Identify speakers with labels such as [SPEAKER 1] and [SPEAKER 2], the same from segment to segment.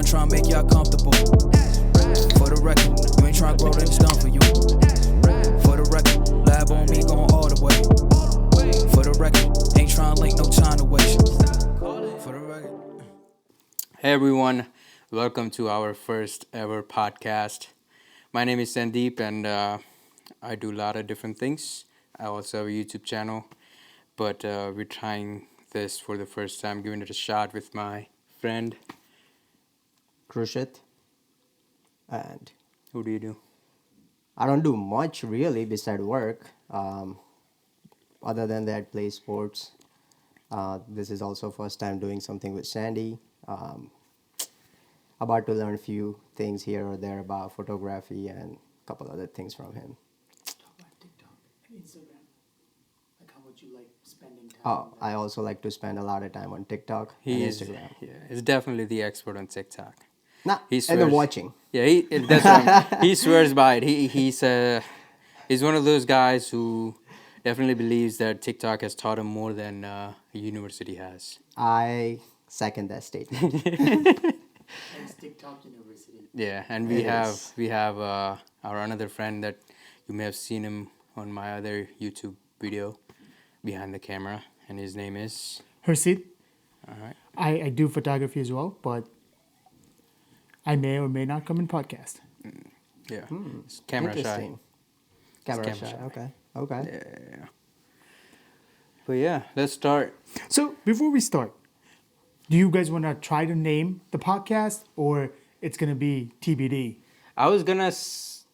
[SPEAKER 1] trying to make y'all comfortable. For the record, you ain't trying to grow, then it's done for you. For the record, lab on me going all the way. For the record, ain't trying to link, no time to waste. For the record.
[SPEAKER 2] Hey everyone, welcome to our first ever podcast. My name is Sandeep and I do a lot of different things. I also have a YouTube channel, but we're trying this for the first time, giving it a shot with my friend.
[SPEAKER 3] Krushit. And
[SPEAKER 2] Who do you do?
[SPEAKER 3] I don't do much really beside work. Other than that, play sports. This is also first time doing something with Sandy. About to learn a few things here or there about photography and a couple other things from him.
[SPEAKER 4] Talk about TikTok and Instagram. Like how much you like spending time
[SPEAKER 3] Oh,
[SPEAKER 4] on that.
[SPEAKER 3] I also like to spend a lot of time on TikTok and Instagram.
[SPEAKER 2] He's definitely the expert on TikTok.
[SPEAKER 3] Nah,
[SPEAKER 2] He
[SPEAKER 3] and
[SPEAKER 2] swears.
[SPEAKER 3] then watching.
[SPEAKER 2] Yeah, that's right. He swears by it. He's one of those guys who definitely believes that TikTok has taught him more than a university has.
[SPEAKER 3] I second that statement.
[SPEAKER 4] Thanks TikTok University.
[SPEAKER 2] Yeah, and
[SPEAKER 3] It
[SPEAKER 2] we have our another friend that you may have seen him on my other YouTube video behind the camera, and his name is.
[SPEAKER 4] Hersid,
[SPEAKER 2] All right.
[SPEAKER 4] I do photography as well, but I may or may not come in podcast.
[SPEAKER 2] Yeah. It's camera shy.
[SPEAKER 3] Interesting. Camera
[SPEAKER 2] camera
[SPEAKER 3] shy.
[SPEAKER 2] shy.
[SPEAKER 3] Okay.
[SPEAKER 2] Yeah. But yeah, let's start.
[SPEAKER 4] So before we start, do you guys want to try to name the podcast or it's going to be TBD?
[SPEAKER 2] I was gonna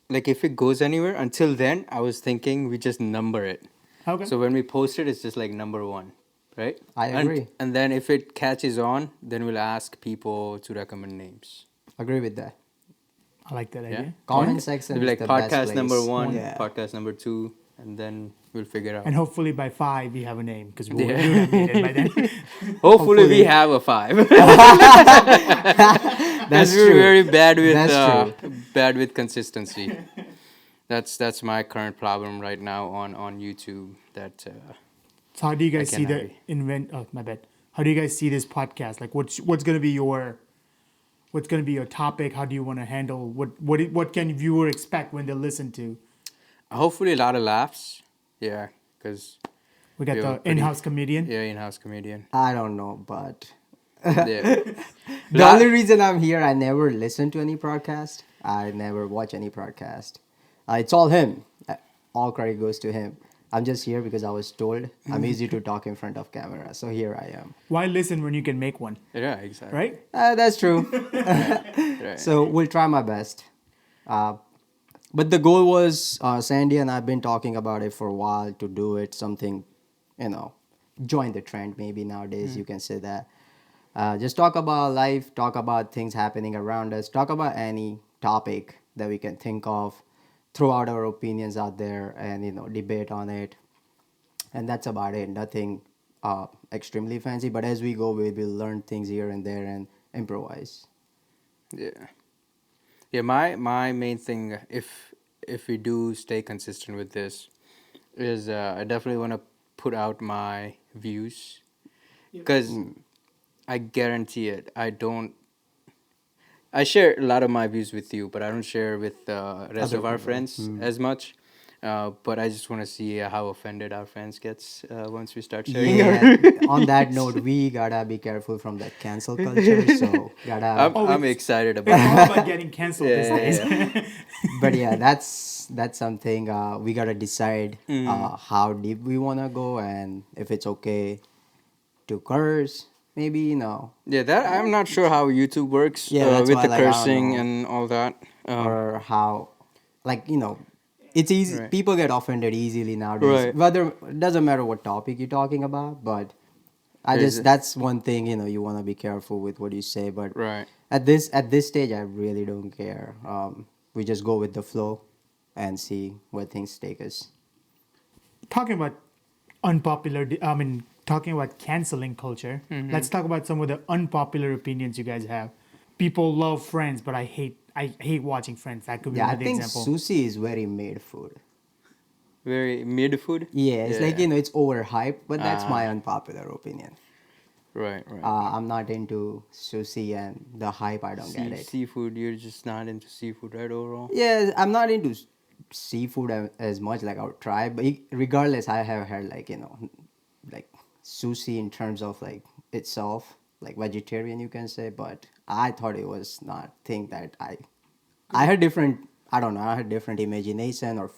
[SPEAKER 2] like if it goes anywhere. Until then, I was thinking we just number it.
[SPEAKER 4] Okay.
[SPEAKER 2] So when we post it, it's just like number 1, right?
[SPEAKER 3] I agree.
[SPEAKER 2] And then if it catches on, then we'll ask people to recommend names.
[SPEAKER 3] Agree with that.
[SPEAKER 4] I like that
[SPEAKER 2] Yeah.
[SPEAKER 4] idea.
[SPEAKER 3] Comment section
[SPEAKER 2] It'll be
[SPEAKER 3] is
[SPEAKER 2] like
[SPEAKER 3] the best
[SPEAKER 2] podcast
[SPEAKER 3] place.
[SPEAKER 2] number 1,
[SPEAKER 3] Yeah.
[SPEAKER 2] podcast number 2, and then we'll figure out.
[SPEAKER 4] And hopefully by 5 we have a name because we'll
[SPEAKER 2] Yeah.
[SPEAKER 4] have made it by then.
[SPEAKER 2] Hopefully we have a 5.
[SPEAKER 3] That's
[SPEAKER 2] we're
[SPEAKER 3] true.
[SPEAKER 2] very bad with
[SPEAKER 3] That's
[SPEAKER 2] bad with consistency. That's my current problem right now on YouTube. That
[SPEAKER 4] So how do you guys
[SPEAKER 2] I
[SPEAKER 4] see
[SPEAKER 2] cannot
[SPEAKER 4] the Oh, my bad. How do you guys see this podcast? Like, what's gonna be your topic? How do you want to handle what can viewer expect when they listen to?
[SPEAKER 2] hopefully a lot of laughs. Yeah, because
[SPEAKER 4] We got
[SPEAKER 2] Yeah,
[SPEAKER 4] the
[SPEAKER 2] pretty-
[SPEAKER 4] in-house comedian.
[SPEAKER 2] yeah, in-house comedian.
[SPEAKER 3] I don't know, but
[SPEAKER 2] Yeah.
[SPEAKER 3] the only reason I'm here, I never listen to any podcast. I never watch any podcast. It's all him. All credit goes to him. I'm just here because I was told I'm easy to talk in front of camera. So here I am.
[SPEAKER 4] Why listen when you can make one,
[SPEAKER 2] Yeah, exactly.
[SPEAKER 4] right?
[SPEAKER 3] That's true.
[SPEAKER 2] Right.
[SPEAKER 3] So we'll try my best. But the goal was Sandy and I've been talking about it for a while to do it something, join the trend maybe nowadays you can say that. Just talk about life, talk about things happening around us, talk about any topic that we can think of, throw out our opinions out there and debate on it. And that's about it. Nothing extremely fancy, but as we go we will learn things here and there and improvise.
[SPEAKER 2] Yeah. Yeah, my main thing, if we do stay consistent with this, is I definitely want to put out my views, because I guarantee it. I share a lot of my views with you, but I don't share with the rest
[SPEAKER 3] Other
[SPEAKER 2] of our
[SPEAKER 3] people.
[SPEAKER 2] friends as much. But I just want to see how offended our friends gets once we start sharing.
[SPEAKER 3] Yeah. On that note, we gotta be careful from that cancel culture. So gotta.
[SPEAKER 2] I'm excited
[SPEAKER 4] It's
[SPEAKER 2] about it.
[SPEAKER 4] all about getting canceled these days.
[SPEAKER 3] But yeah, that's something we gotta decide how deep we wanna go and if it's okay to curse. Maybe
[SPEAKER 2] Yeah, that I'm not sure how YouTube works
[SPEAKER 3] Yeah, that's
[SPEAKER 2] with
[SPEAKER 3] why,
[SPEAKER 2] the
[SPEAKER 3] like, I don't
[SPEAKER 2] cursing
[SPEAKER 3] know.
[SPEAKER 2] and all that.
[SPEAKER 3] or how, it's easy.
[SPEAKER 2] Right.
[SPEAKER 3] People get offended easily nowadays.
[SPEAKER 2] Right.
[SPEAKER 3] Whether it doesn't matter what topic you're talking about, but
[SPEAKER 2] There's a-
[SPEAKER 3] that's one thing you wanna be careful with what you say. But
[SPEAKER 2] Right.
[SPEAKER 3] at this stage, I really don't care. We just go with the flow and see where things take us.
[SPEAKER 4] Talking about talking about canceling culture. Let's talk about some of the unpopular opinions you guys have. People love Friends, but I hate watching Friends. That could be
[SPEAKER 3] Yeah, I
[SPEAKER 4] another
[SPEAKER 3] think
[SPEAKER 4] example.
[SPEAKER 3] sushi is very made food.
[SPEAKER 2] Very mid food.
[SPEAKER 3] Yeah, it's like it's overhyped, but that's my
[SPEAKER 2] Ah.
[SPEAKER 3] unpopular opinion.
[SPEAKER 2] Right, right.
[SPEAKER 3] I'm not into sushi and the hype. I don't get it.
[SPEAKER 2] Seafood, you're just not into seafood, right, overall?
[SPEAKER 3] Yeah, I'm not into seafood as much. Like I would try, but regardless, I have had like like sushi in terms of like itself, like vegetarian you can say. But I thought it was not thing that I had different. I don't know. I had different imagination or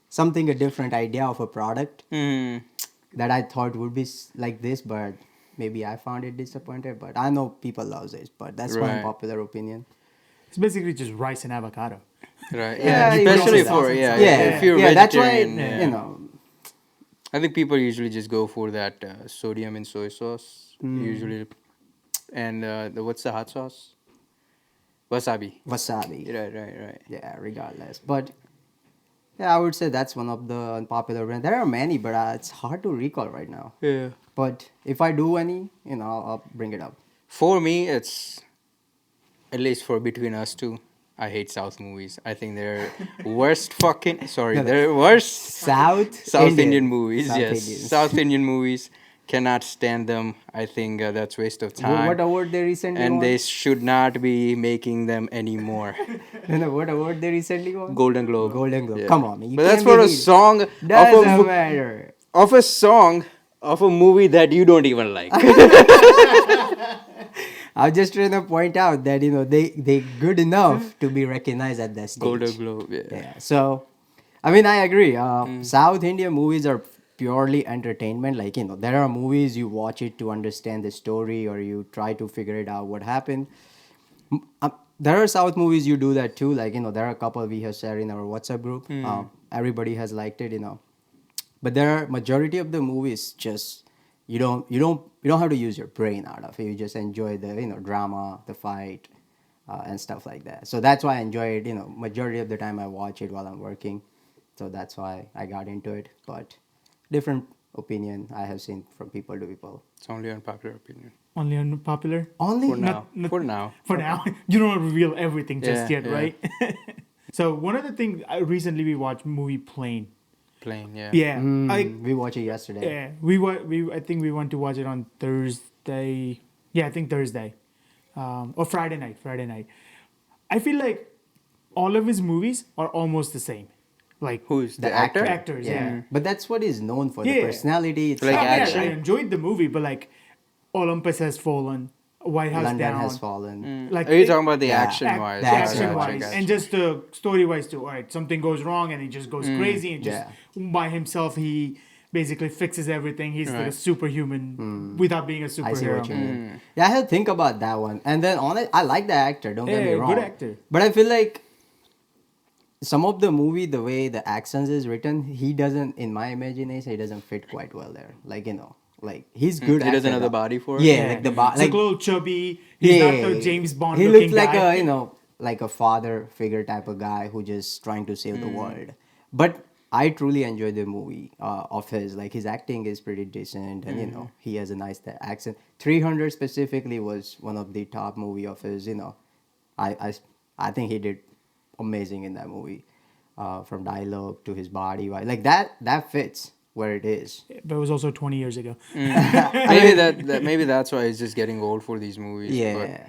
[SPEAKER 3] something a different idea of a product
[SPEAKER 2] Hmm.
[SPEAKER 3] that I thought would be like this, but maybe I found it disappointed. But I know people love it, but that's my
[SPEAKER 2] Right.
[SPEAKER 3] unpopular opinion.
[SPEAKER 4] It's basically just rice and avocado.
[SPEAKER 2] Right.
[SPEAKER 3] Yeah,
[SPEAKER 2] Yeah,
[SPEAKER 3] you can
[SPEAKER 2] especially
[SPEAKER 3] say
[SPEAKER 2] for
[SPEAKER 4] that.
[SPEAKER 2] if you're
[SPEAKER 3] yeah, that's why
[SPEAKER 2] vegetarian,
[SPEAKER 3] you know.
[SPEAKER 2] I think people usually just go for that sodium in soy sauce. Usually, and what's the hot sauce? Wasabi.
[SPEAKER 3] Wasabi.
[SPEAKER 2] Right, right, right.
[SPEAKER 3] Yeah, regardless. But yeah, I would say that's one of the unpopular brands. There are many, but it's hard to recall right now.
[SPEAKER 2] Yeah.
[SPEAKER 3] But if I do any, I'll bring it up.
[SPEAKER 2] For me, it's at least for between us two. I hate South movies. I think they're worst fucking. Sorry,
[SPEAKER 3] No, no.
[SPEAKER 2] they're worst South Indian movies.
[SPEAKER 3] South
[SPEAKER 2] Yes,
[SPEAKER 3] Indians.
[SPEAKER 2] South Indian movies. Cannot stand them. I think that's waste of time.
[SPEAKER 3] What award they recently
[SPEAKER 2] and
[SPEAKER 3] won?
[SPEAKER 2] they should not be making them anymore.
[SPEAKER 3] No, what award they recently won?
[SPEAKER 2] Golden Globe.
[SPEAKER 3] Golden Globe.
[SPEAKER 2] Yeah.
[SPEAKER 3] Come on, man. You
[SPEAKER 2] But that's
[SPEAKER 3] can't
[SPEAKER 2] for
[SPEAKER 3] be
[SPEAKER 2] a
[SPEAKER 3] hating.
[SPEAKER 2] song
[SPEAKER 3] Doesn't matter.
[SPEAKER 2] of a song of a movie that you don't even like.
[SPEAKER 3] I'm just trying to point out that they good enough to be recognized at that stage.
[SPEAKER 2] Golden Globe. Yeah.
[SPEAKER 3] Yeah. So, I mean, I agree. South Indian movies are purely entertainment. Like there are movies you watch it to understand the story, or you try to figure it out what happened. There are South movies you do that too. Like there are a couple we have shared in our WhatsApp group. Everybody has liked it. But there are majority of the movies just you don't have to use your brain out of it. You just enjoy the drama, the fight, and stuff like that. So that's why I enjoy it. Majority of the time I watch it while I'm working. So that's why I got into it. But different opinion I have seen from people to people.
[SPEAKER 2] It's only unpopular opinion.
[SPEAKER 4] Only unpopular.
[SPEAKER 3] Only
[SPEAKER 2] For now. For now.
[SPEAKER 4] For now, you don't reveal everything just
[SPEAKER 2] Yeah,
[SPEAKER 4] yet,
[SPEAKER 2] yeah.
[SPEAKER 4] right? So one of the things recently we watched movie Plane.
[SPEAKER 2] Plain, yeah.
[SPEAKER 4] Yeah,
[SPEAKER 3] We watched it yesterday.
[SPEAKER 4] yeah. I think we went to watch it on Thursday. Yeah, I think Thursday, or Friday night. Friday night. I feel like all of his movies are almost the same. Like
[SPEAKER 2] Who's
[SPEAKER 3] The
[SPEAKER 2] the actor?
[SPEAKER 4] actors, yeah.
[SPEAKER 3] But that's what he's known for. The
[SPEAKER 4] Yeah.
[SPEAKER 3] personality. It's
[SPEAKER 2] Like
[SPEAKER 4] Oh, yeah,
[SPEAKER 2] action.
[SPEAKER 4] I enjoyed the movie, but like Olympus Has Fallen, White House
[SPEAKER 3] London
[SPEAKER 4] Down.
[SPEAKER 3] has fallen.
[SPEAKER 4] Like
[SPEAKER 2] Are you
[SPEAKER 4] it-
[SPEAKER 2] talking about the
[SPEAKER 3] Yeah.
[SPEAKER 2] action wise?
[SPEAKER 3] the action
[SPEAKER 4] action
[SPEAKER 3] wise.
[SPEAKER 4] wise, and just the story wise too. All right, something goes wrong and he just goes crazy and just by himself he basically fixes everything. He's like a
[SPEAKER 2] Right.
[SPEAKER 4] superhuman without being a
[SPEAKER 3] I see
[SPEAKER 4] superhero.
[SPEAKER 3] what you mean. Yeah, I had to think about that one. And then on it, I like the actor. Don't get me
[SPEAKER 4] Yeah,
[SPEAKER 3] wrong.
[SPEAKER 4] good actor.
[SPEAKER 3] But I feel like some of the movie, the way the accents is written, he doesn't. In my imagination, he doesn't fit quite well there. Like like he's good.
[SPEAKER 2] He doesn't
[SPEAKER 3] actor,
[SPEAKER 2] have the
[SPEAKER 3] though.
[SPEAKER 2] body for it?
[SPEAKER 3] Yeah, like the
[SPEAKER 4] He's
[SPEAKER 3] body. Like
[SPEAKER 4] a little chubby. He's not the James Bond
[SPEAKER 3] He
[SPEAKER 4] looking
[SPEAKER 3] looks like
[SPEAKER 4] guy.
[SPEAKER 3] a like a father figure type of guy who just trying to save the world. But I truly enjoyed the movie of his. Like his acting is pretty decent, and he has a nice accent. 300 specifically was one of the top movie of his. I think he did amazing in that movie, from dialogue to his body. Like that fits where it is.
[SPEAKER 4] But it was also 20 years ago.
[SPEAKER 2] Maybe that's why he's just getting old for these movies.
[SPEAKER 3] Yeah.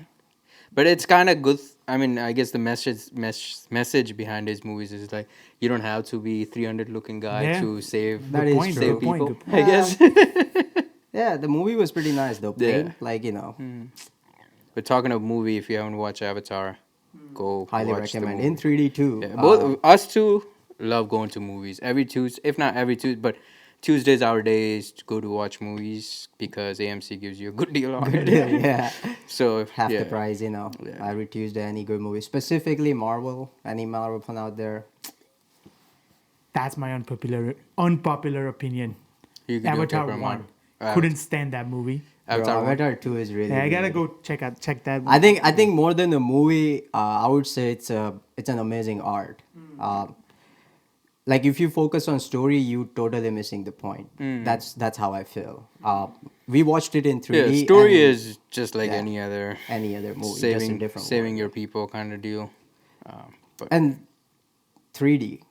[SPEAKER 2] But it's kind of good. I mean, I guess the message behind his movies is like you don't have to be 300 looking guy
[SPEAKER 4] Yeah.
[SPEAKER 2] to save
[SPEAKER 3] That is
[SPEAKER 4] point,
[SPEAKER 3] true.
[SPEAKER 2] save
[SPEAKER 4] good point,
[SPEAKER 2] people.
[SPEAKER 4] good point.
[SPEAKER 2] I guess.
[SPEAKER 3] Yeah, the movie was pretty nice though.
[SPEAKER 2] Yeah.
[SPEAKER 3] Like
[SPEAKER 2] But talking of movie, if you haven't watched Avatar, go
[SPEAKER 3] highly
[SPEAKER 2] watch the
[SPEAKER 3] recommend
[SPEAKER 2] movie.
[SPEAKER 3] in 3D too.
[SPEAKER 2] Yeah, both us two love going to movies every Tuesday, if not every Tuesday, but Tuesdays our days to go to watch movies because AMC gives you a good deal on it.
[SPEAKER 3] yeah.
[SPEAKER 2] So
[SPEAKER 3] Half
[SPEAKER 2] yeah.
[SPEAKER 3] the price,
[SPEAKER 2] Yeah.
[SPEAKER 3] every Tuesday, any good movie. Specifically Marvel, any Marvel fan out there.
[SPEAKER 4] That's my unpopular opinion.
[SPEAKER 2] You can do
[SPEAKER 4] Avatar
[SPEAKER 2] Pepper
[SPEAKER 4] 1.
[SPEAKER 2] Mon.
[SPEAKER 4] Couldn't stand that movie.
[SPEAKER 2] Avatar
[SPEAKER 3] Bro,
[SPEAKER 2] 1.
[SPEAKER 3] Avatar 2 is really
[SPEAKER 4] Yeah, I gotta
[SPEAKER 3] good.
[SPEAKER 4] go check that.
[SPEAKER 3] I think more than the movie, I would say it's an amazing art. Like if you focus on story, you totally missing the point. That's how I feel. We watched it in 3D.
[SPEAKER 2] Yeah, story
[SPEAKER 3] and
[SPEAKER 2] is just like
[SPEAKER 3] yeah.
[SPEAKER 2] any other
[SPEAKER 3] any other movie, just a
[SPEAKER 2] saving
[SPEAKER 3] different
[SPEAKER 2] saving
[SPEAKER 3] one.
[SPEAKER 2] your people kind of deal. But
[SPEAKER 3] And 3D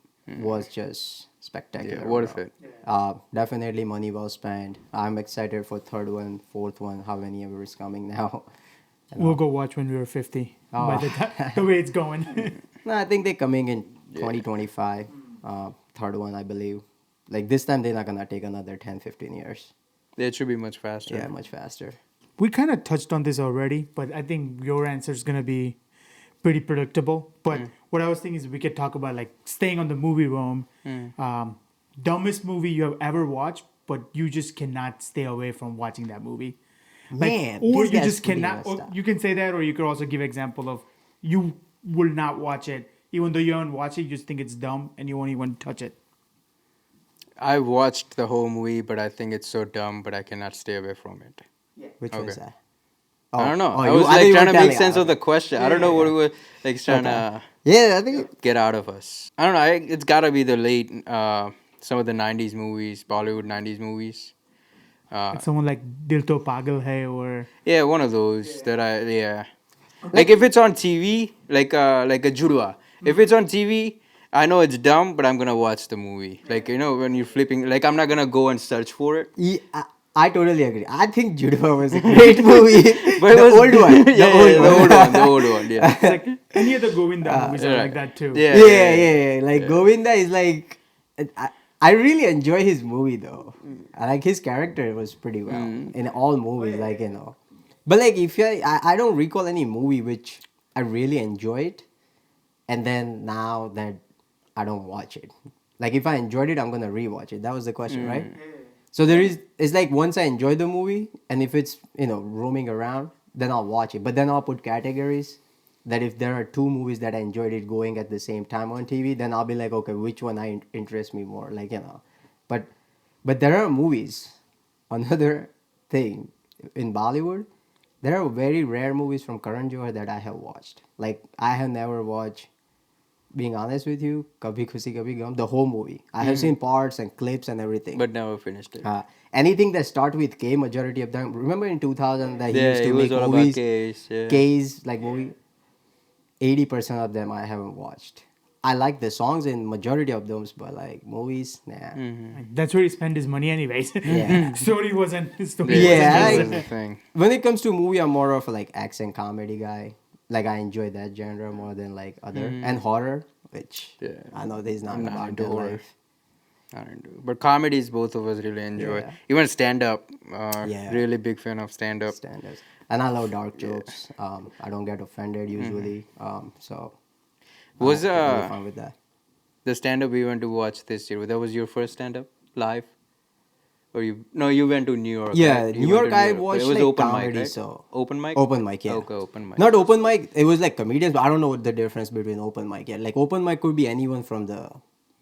[SPEAKER 3] was just spectacular.
[SPEAKER 2] Yeah, worth
[SPEAKER 3] bro.
[SPEAKER 2] it.
[SPEAKER 3] Definitely money well spent. I'm excited for third one, fourth one, how many ever is coming now.
[SPEAKER 4] We'll go watch when we were 50. By
[SPEAKER 3] Oh.
[SPEAKER 4] the time, the way it's going.
[SPEAKER 3] No, I think they're coming in 2025. Third one, I believe. Like this time, they're not gonna take another 10, 15 years.
[SPEAKER 2] It should be much faster.
[SPEAKER 3] Yeah, much faster.
[SPEAKER 4] We kind of touched on this already, but I think your answer is gonna be pretty predictable. But what I was thinking is we could talk about like staying on the movie room. Dumbest movie you have ever watched, but you just cannot stay away from watching that movie. Like,
[SPEAKER 3] Man,
[SPEAKER 4] or
[SPEAKER 3] this
[SPEAKER 4] you
[SPEAKER 3] guy's
[SPEAKER 4] just
[SPEAKER 3] pretty
[SPEAKER 4] cannot.
[SPEAKER 3] messed
[SPEAKER 4] Or
[SPEAKER 3] up.
[SPEAKER 4] you can say that, or you could also give example of you will not watch it, even though you haven't watched it. You just think it's dumb, and you won't even touch it.
[SPEAKER 2] I watched the whole movie, but I think it's so dumb, but I cannot stay away from it.
[SPEAKER 3] Which
[SPEAKER 2] Okay.
[SPEAKER 3] one's that?
[SPEAKER 2] I don't know.
[SPEAKER 3] Oh,
[SPEAKER 2] I
[SPEAKER 3] you-
[SPEAKER 2] was
[SPEAKER 3] thought
[SPEAKER 2] like
[SPEAKER 3] you
[SPEAKER 2] trying
[SPEAKER 3] were
[SPEAKER 2] to make
[SPEAKER 3] telling-
[SPEAKER 2] sense of the
[SPEAKER 3] okay.
[SPEAKER 2] question. I don't know what we were like trying to
[SPEAKER 3] Yeah, I think.
[SPEAKER 2] get out of us. I don't know. It's gotta be the late, some of the '90s movies, Bollywood '90s movies.
[SPEAKER 4] Like someone like Dil To Pagal Hai, or
[SPEAKER 2] Yeah, one of those that like if it's on TV, like a Judua. If it's on TV, I know it's dumb, but I'm gonna watch the movie. Like when you're flipping, like I'm not gonna go and search for it.
[SPEAKER 3] Yeah, I totally agree. I think Judo was a great movie.
[SPEAKER 2] But it
[SPEAKER 3] The
[SPEAKER 2] was
[SPEAKER 3] old one.
[SPEAKER 2] The old one. The old one. Yeah.
[SPEAKER 4] it's like any other Govinda movies are
[SPEAKER 2] yeah.
[SPEAKER 4] like that too.
[SPEAKER 2] Yeah.
[SPEAKER 3] Yeah. Like Govinda is like, I really enjoy his movie though. I like his character was pretty well in all movies, like But like if I don't recall any movie which I really enjoyed, and then now that I don't watch it. Like if I enjoyed it, I'm gonna rewatch it. That was the question, right? So it's like once I enjoy the movie, and if it's roaming around, then I'll watch it. But then I'll put categories that if there are two movies that I enjoyed it going at the same time on TV, then I'll be like, okay, which one interest me more, like But there are movies. Another thing in Bollywood, there are very rare movies from Karan Johar that I have watched. Like I have never watched. Being honest with you, Kabhi Khushi Kabhi Gum, the whole movie. I have seen parts and clips and everything.
[SPEAKER 2] But never finished it.
[SPEAKER 3] Anything that start with K, majority of them. Remember in 2000 that he used to
[SPEAKER 2] it was
[SPEAKER 3] make
[SPEAKER 2] all
[SPEAKER 3] movies,
[SPEAKER 2] about case. Yeah.
[SPEAKER 3] K's like movie. 80% of them I haven't watched. I like the songs in majority of those, but like movies, nah.
[SPEAKER 4] That's where he spent his money anyways.
[SPEAKER 3] Yeah.
[SPEAKER 4] Story wasn't.
[SPEAKER 3] Yeah,
[SPEAKER 2] That
[SPEAKER 3] I-
[SPEAKER 2] was the thing.
[SPEAKER 3] When it comes to movie, I'm more of a like action comedy guy. Like I enjoy that genre more than like other and horror, which I know this is not
[SPEAKER 2] I'm not
[SPEAKER 3] about
[SPEAKER 2] into
[SPEAKER 3] their
[SPEAKER 2] horror.
[SPEAKER 3] life.
[SPEAKER 2] I don't do. But comedies, both of us really enjoy.
[SPEAKER 3] Yeah.
[SPEAKER 2] Even stand up.
[SPEAKER 3] Yeah.
[SPEAKER 2] Really big fan of stand up.
[SPEAKER 3] Standards. And I love dark jokes. I don't get offended usually. So
[SPEAKER 2] Was
[SPEAKER 3] I'm totally fine with that.
[SPEAKER 2] the stand up we went to watch this year? That was your first stand up live? Or you went to New York.
[SPEAKER 3] Yeah,
[SPEAKER 2] right? You
[SPEAKER 3] New
[SPEAKER 2] went
[SPEAKER 3] York
[SPEAKER 2] to
[SPEAKER 3] I
[SPEAKER 2] But
[SPEAKER 3] watched
[SPEAKER 2] it was
[SPEAKER 3] like
[SPEAKER 2] open
[SPEAKER 3] comedy,
[SPEAKER 2] mic, right?
[SPEAKER 3] so
[SPEAKER 2] Open mic?
[SPEAKER 3] open mic, yeah.
[SPEAKER 2] Okay, open mic.
[SPEAKER 3] Not open mic. It was like comedians, but I don't know what the difference between open mic. Yeah, like open mic could be anyone from the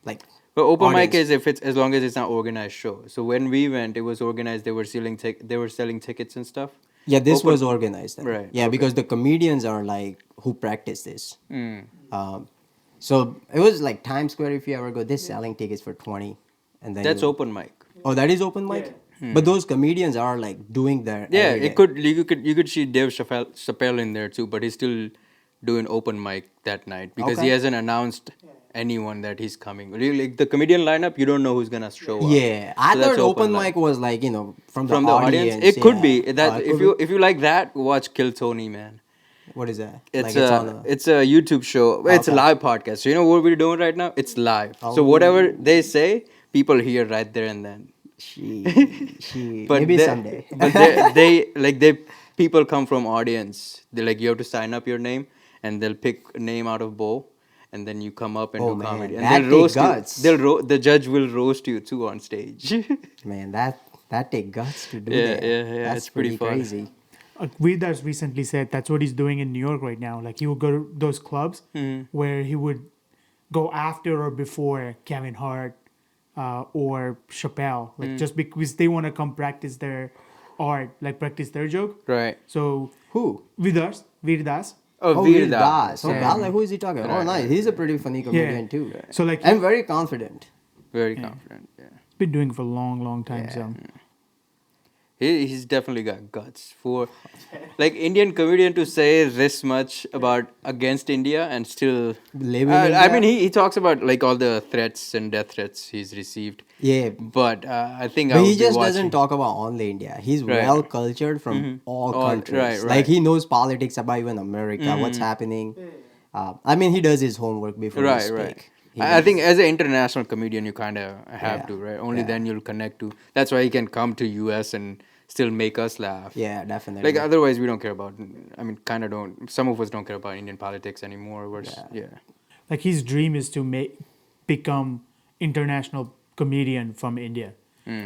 [SPEAKER 3] like.
[SPEAKER 2] But open mic
[SPEAKER 3] audience.
[SPEAKER 2] is if it's as long as it's not organized show. So when we went, it was organized. They were selling tickets and stuff.
[SPEAKER 3] Yeah, this
[SPEAKER 2] Open-
[SPEAKER 3] was organized. Then.
[SPEAKER 2] Right,
[SPEAKER 3] Yeah,
[SPEAKER 2] okay.
[SPEAKER 3] because the comedians are like who practice this. So it was like Times Square. If you ever go, they're selling tickets for 20, and then
[SPEAKER 2] That's open mic.
[SPEAKER 3] Oh, that is open mic. But those comedians are like doing their
[SPEAKER 2] Yeah,
[SPEAKER 3] every day.
[SPEAKER 2] you could see Dave Chappelle in there too, but he's still doing open mic that night because he
[SPEAKER 3] Okay.
[SPEAKER 2] hasn't announced anyone that he's coming. Really, like the comedian lineup, you don't know who's gonna show up.
[SPEAKER 3] Yeah, I
[SPEAKER 2] So that's
[SPEAKER 3] thought open
[SPEAKER 2] mic.
[SPEAKER 3] mic was like from
[SPEAKER 2] From the audience. It could be that if you like that, watch Kill Tony, man.
[SPEAKER 3] What is that?
[SPEAKER 2] It's
[SPEAKER 3] like on
[SPEAKER 2] it's a YouTube show. It's a
[SPEAKER 3] Okay.
[SPEAKER 2] live podcast. So you know what we're doing right now? It's live. So
[SPEAKER 3] Oh.
[SPEAKER 2] whatever they say, people hear right there and then.
[SPEAKER 3] she
[SPEAKER 2] But
[SPEAKER 3] maybe
[SPEAKER 2] they-
[SPEAKER 3] someday.
[SPEAKER 2] But they people come from audience. They like you have to sign up your name and they'll pick a name out of bowl and then you come up and
[SPEAKER 3] Oh,
[SPEAKER 2] do
[SPEAKER 3] man,
[SPEAKER 2] comedy. And
[SPEAKER 3] that
[SPEAKER 2] they'll
[SPEAKER 3] take
[SPEAKER 2] roast
[SPEAKER 3] guts.
[SPEAKER 2] you. The judge will roast you too on stage.
[SPEAKER 3] Man, that take guts to do
[SPEAKER 2] Yeah,
[SPEAKER 3] that.
[SPEAKER 2] yeah,
[SPEAKER 3] That's
[SPEAKER 2] it's pretty fun.
[SPEAKER 3] crazy.
[SPEAKER 4] Vedas recently said that's what he's doing in New York right now. Like he would go to those clubs where he would go after or before Kevin Hart or Chappelle, like just because they want to come practice their art, like practice their joke.
[SPEAKER 2] Right.
[SPEAKER 4] So
[SPEAKER 3] Who?
[SPEAKER 4] Vedas.
[SPEAKER 3] Oh,
[SPEAKER 2] Veer
[SPEAKER 3] Veer Das. Oh,
[SPEAKER 2] Yeah.
[SPEAKER 3] God, like who is he talking? Oh, nice. He's a pretty funny comedian too.
[SPEAKER 4] So like
[SPEAKER 3] I'm very confident.
[SPEAKER 2] Very confident. Yeah.
[SPEAKER 4] been doing it for a long, long time.
[SPEAKER 3] Yeah.
[SPEAKER 4] So
[SPEAKER 2] He's definitely got guts for, like, Indian comedian to say this much about against India and still
[SPEAKER 3] Live in
[SPEAKER 2] I
[SPEAKER 3] India?
[SPEAKER 2] mean, he talks about like all the threats and death threats he's received.
[SPEAKER 3] Yeah.
[SPEAKER 2] But I think I
[SPEAKER 3] But
[SPEAKER 2] would
[SPEAKER 3] he
[SPEAKER 2] be
[SPEAKER 3] just
[SPEAKER 2] watching.
[SPEAKER 3] doesn't talk about only India. He's
[SPEAKER 2] Right.
[SPEAKER 3] well cultured from all
[SPEAKER 2] All-
[SPEAKER 3] countries.
[SPEAKER 2] right,
[SPEAKER 3] Like
[SPEAKER 2] right.
[SPEAKER 3] he knows politics about even America, what's happening. I mean, he does his homework before he
[SPEAKER 2] Right,
[SPEAKER 3] speak.
[SPEAKER 2] right.
[SPEAKER 3] He
[SPEAKER 2] I think
[SPEAKER 3] does.
[SPEAKER 2] as an international comedian, you kind of have
[SPEAKER 3] Yeah,
[SPEAKER 2] to, right? Only
[SPEAKER 3] yeah.
[SPEAKER 2] then you'll connect to. That's why he can come to US and still make us laugh.
[SPEAKER 3] Yeah, definitely.
[SPEAKER 2] Like otherwise, we don't care about. I mean, kind of don't. Some of us don't care about Indian politics anymore. Yeah.
[SPEAKER 4] Like his dream is to become international comedian from India.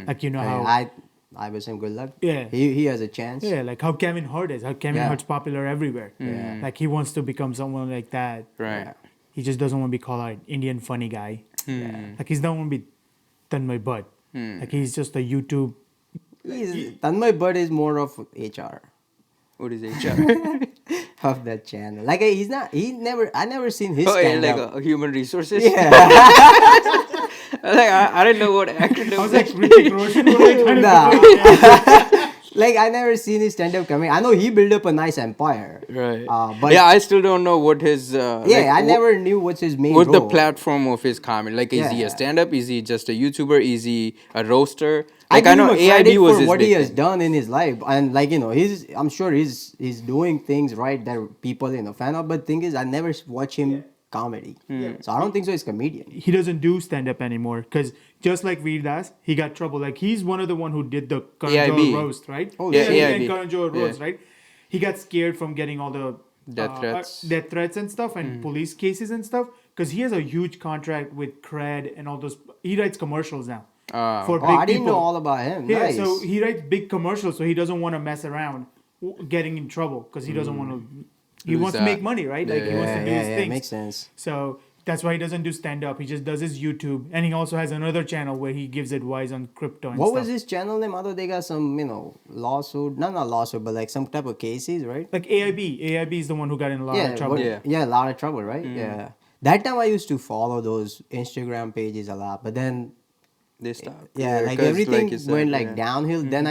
[SPEAKER 4] Like you know how
[SPEAKER 3] I wish him good luck.
[SPEAKER 4] Yeah.
[SPEAKER 3] He has a chance.
[SPEAKER 4] yeah, like how Kevin Hart is. How Kevin
[SPEAKER 3] Yeah.
[SPEAKER 4] Hart's popular everywhere.
[SPEAKER 3] Yeah.
[SPEAKER 4] Like he wants to become someone like that.
[SPEAKER 2] Right.
[SPEAKER 3] Yeah.
[SPEAKER 4] He just doesn't want to be called an Indian funny guy. Like he's not want to be Tanmay Bhatt. Like he's just a YouTube.
[SPEAKER 3] Tanmay Bhatt is more of HR
[SPEAKER 2] What is HR?
[SPEAKER 3] of that channel. Like I never seen his
[SPEAKER 2] Oh, yeah,
[SPEAKER 3] stand
[SPEAKER 2] like
[SPEAKER 3] up.
[SPEAKER 2] human resources.
[SPEAKER 3] Yeah.
[SPEAKER 2] Like I didn't know what acronym.
[SPEAKER 4] I was like, Hrithik Roshan, what are you trying to
[SPEAKER 3] Nah.
[SPEAKER 4] do?
[SPEAKER 3] Like I never seen his stand up coming. I know he built up a nice empire.
[SPEAKER 2] Right.
[SPEAKER 3] But
[SPEAKER 2] yeah, I still don't know what his.
[SPEAKER 3] yeah, I never knew what's his main
[SPEAKER 2] What's the
[SPEAKER 3] role.
[SPEAKER 2] platform of his comedy? Like, is he
[SPEAKER 3] Yeah.
[SPEAKER 2] a stand-up? Is he just a YouTuber? Is he a roaster?
[SPEAKER 3] I
[SPEAKER 2] Like,
[SPEAKER 3] give
[SPEAKER 2] know
[SPEAKER 3] him a credit
[SPEAKER 2] AIB was
[SPEAKER 3] for
[SPEAKER 2] his
[SPEAKER 3] what he
[SPEAKER 2] big
[SPEAKER 3] has
[SPEAKER 2] thing.
[SPEAKER 3] done in his life, and like I'm sure he's doing things right that people fan of. But thing is, I never watch him comedy, so I don't think so. He's comedian.
[SPEAKER 4] He doesn't do stand up anymore because just like Veer Das, he got trouble. Like he's one of the one who did the Karan
[SPEAKER 2] AIB.
[SPEAKER 4] Johar roast, right?
[SPEAKER 3] Oh,
[SPEAKER 2] Yeah,
[SPEAKER 4] He
[SPEAKER 2] AIB.
[SPEAKER 4] and Karan Johar
[SPEAKER 2] Yeah.
[SPEAKER 4] roast, right? He got scared from getting all the
[SPEAKER 2] Death threats.
[SPEAKER 4] and stuff, and police cases and stuff, because he has a huge contract with Cred and all those. He writes commercials now for
[SPEAKER 3] Oh,
[SPEAKER 4] big
[SPEAKER 3] I didn't
[SPEAKER 4] people.
[SPEAKER 3] know all about him.
[SPEAKER 4] Yeah,
[SPEAKER 3] Nice.
[SPEAKER 4] so he writes big commercials, so he doesn't want to mess around getting in trouble because he doesn't want to. He
[SPEAKER 2] Lose
[SPEAKER 4] wants to
[SPEAKER 2] that.
[SPEAKER 4] make money, right? Like he wants to do his things.
[SPEAKER 3] Makes sense.
[SPEAKER 4] So that's why he doesn't do stand up. He just does his YouTube, and he also has another channel where he gives advice on crypto and
[SPEAKER 3] What
[SPEAKER 4] stuff.
[SPEAKER 3] was his channel name? Although they got some, lawsuit, not lawsuit, but like some type of cases, right?
[SPEAKER 4] Like AIB. AIB is the one who got in a lot of trouble.
[SPEAKER 2] Yeah.
[SPEAKER 3] A lot of trouble, right? Yeah. That time I used to follow those Instagram pages a lot, but then
[SPEAKER 2] They stopped.
[SPEAKER 3] yeah, like
[SPEAKER 2] 'cause
[SPEAKER 3] everything
[SPEAKER 2] you said,
[SPEAKER 3] went like
[SPEAKER 2] yeah.
[SPEAKER 3] downhill. Then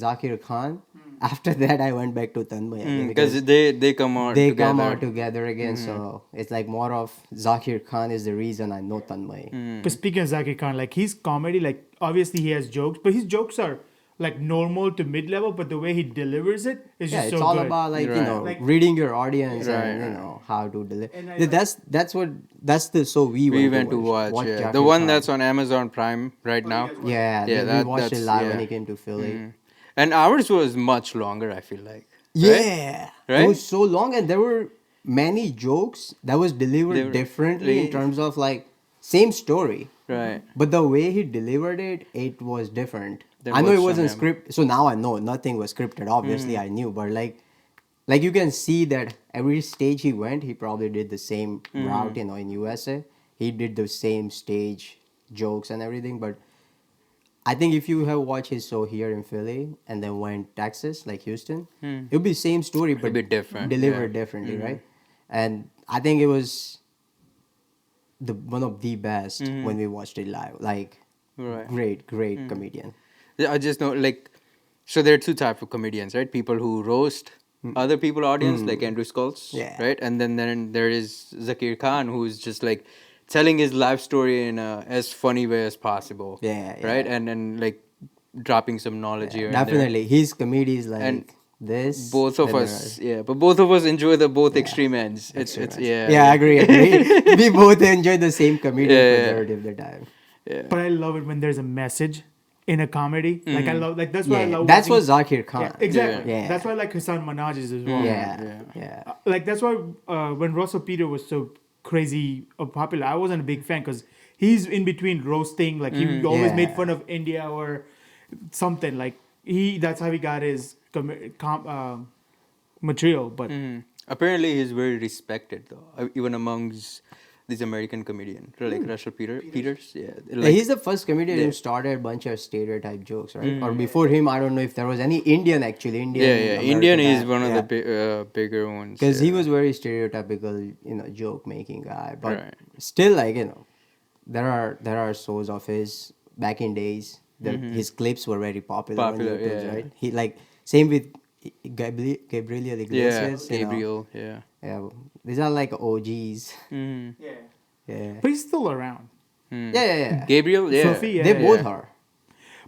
[SPEAKER 3] Zakir Khan. After that, I went back to Tanmay again
[SPEAKER 2] Because they come out
[SPEAKER 3] they
[SPEAKER 2] together.
[SPEAKER 3] come out together again. So it's like more of Zakir Khan is the reason I know Tanmay.
[SPEAKER 4] But speaking of Zakir Khan, like his comedy, like obviously he has jokes, but his jokes are like normal to mid level, but the way he delivers it is
[SPEAKER 3] Yeah,
[SPEAKER 4] just
[SPEAKER 3] it's
[SPEAKER 4] so
[SPEAKER 3] all
[SPEAKER 4] good.
[SPEAKER 3] about like
[SPEAKER 4] Like-
[SPEAKER 3] reading your audience and
[SPEAKER 2] Right.
[SPEAKER 3] how to deliver.
[SPEAKER 4] And I
[SPEAKER 3] That's the so
[SPEAKER 2] We went to watch yeah. The
[SPEAKER 3] Zakir
[SPEAKER 2] one
[SPEAKER 3] Khan.
[SPEAKER 2] that's on Amazon Prime right now.
[SPEAKER 3] Yeah,
[SPEAKER 2] Yeah,
[SPEAKER 3] we watched it
[SPEAKER 2] that's-
[SPEAKER 3] live
[SPEAKER 2] yeah.
[SPEAKER 3] when he came to Philly.
[SPEAKER 2] And ours was much longer, I feel like.
[SPEAKER 3] Yeah,
[SPEAKER 2] Right?
[SPEAKER 3] it was so long, and there were many jokes that was delivered differently in terms of like same story,
[SPEAKER 2] Right.
[SPEAKER 3] but the way he delivered it, it was different.
[SPEAKER 2] Than
[SPEAKER 3] I know it
[SPEAKER 2] what's on
[SPEAKER 3] wasn't scripted, so now I know nothing was scripted. Obviously, I knew, but like you can see that every stage he went, he probably did the same route. In USA, he did the same stage jokes and everything, but. I think if you have watched his show here in Philly and then went Texas, like Houston, it would be same story but
[SPEAKER 2] be different,
[SPEAKER 3] delivered
[SPEAKER 2] yeah.
[SPEAKER 3] differently, right? And I think it was the one of the best when we watched it live. Like
[SPEAKER 2] Right.
[SPEAKER 3] great comedian.
[SPEAKER 2] Yeah, I just know, like, so there are two types of comedians, right? People who roast other people audience, like Andrew Schultz,
[SPEAKER 3] Yeah.
[SPEAKER 2] right? And then there is Zakir Khan, who's just like telling his life story in a as funny way as possible.
[SPEAKER 3] Yeah,
[SPEAKER 2] Right?
[SPEAKER 3] yeah.
[SPEAKER 2] And like dropping some knowledge here and there.
[SPEAKER 3] Definitely, his comedy is like
[SPEAKER 2] And
[SPEAKER 3] this.
[SPEAKER 2] Both of
[SPEAKER 3] then there
[SPEAKER 2] us, yeah, but both of us enjoy the both extreme ends. It's yeah.
[SPEAKER 3] are- yeah, I agree. We both enjoy the same comedy
[SPEAKER 2] Yeah.
[SPEAKER 3] majority of the time.
[SPEAKER 2] Yeah.
[SPEAKER 4] But I love it when there's a message in a comedy. Like I love, like that's why I
[SPEAKER 3] Yeah,
[SPEAKER 4] love.
[SPEAKER 3] that's what
[SPEAKER 4] watching-
[SPEAKER 3] Zakir Khan.
[SPEAKER 4] Yeah, exactly.
[SPEAKER 3] Yeah.
[SPEAKER 4] That's why I like Hassan Minaj's as well.
[SPEAKER 3] Yeah.
[SPEAKER 4] Like that's why when Russell Peter was so crazy or popular, I wasn't a big fan because he's in between roasting. Like he always
[SPEAKER 3] Yeah.
[SPEAKER 4] made fun of India or something. Like that's how he got his material. But
[SPEAKER 2] Apparently, he's very respected though, even amongst these American comedians, like Russell Peters. Yeah,
[SPEAKER 3] Yeah,
[SPEAKER 2] like,
[SPEAKER 3] he's the first comedian who started a bunch of stereotype jokes, right? Or before him, I don't know if there was any Indian actually.
[SPEAKER 2] Indian is one of the bigger ones.
[SPEAKER 3] because
[SPEAKER 2] yeah.
[SPEAKER 3] he was very stereotypical, joke making guy. But
[SPEAKER 2] Right.
[SPEAKER 3] still, like there are shows of his back in days His clips were very popular,
[SPEAKER 2] Popular,
[SPEAKER 3] on YouTube,
[SPEAKER 2] yeah.
[SPEAKER 3] right? He like same with Gabriel
[SPEAKER 2] Yeah,
[SPEAKER 3] Iglesias.
[SPEAKER 2] Gabriel. Yeah.
[SPEAKER 3] Yeah, these are like OGs.
[SPEAKER 2] Mm.
[SPEAKER 4] Yeah.
[SPEAKER 3] Yeah.
[SPEAKER 4] But he's still around.
[SPEAKER 3] Yeah.
[SPEAKER 2] Gabriel. Yeah.
[SPEAKER 4] Sophie, yeah.
[SPEAKER 3] They both
[SPEAKER 2] Yeah.
[SPEAKER 3] are.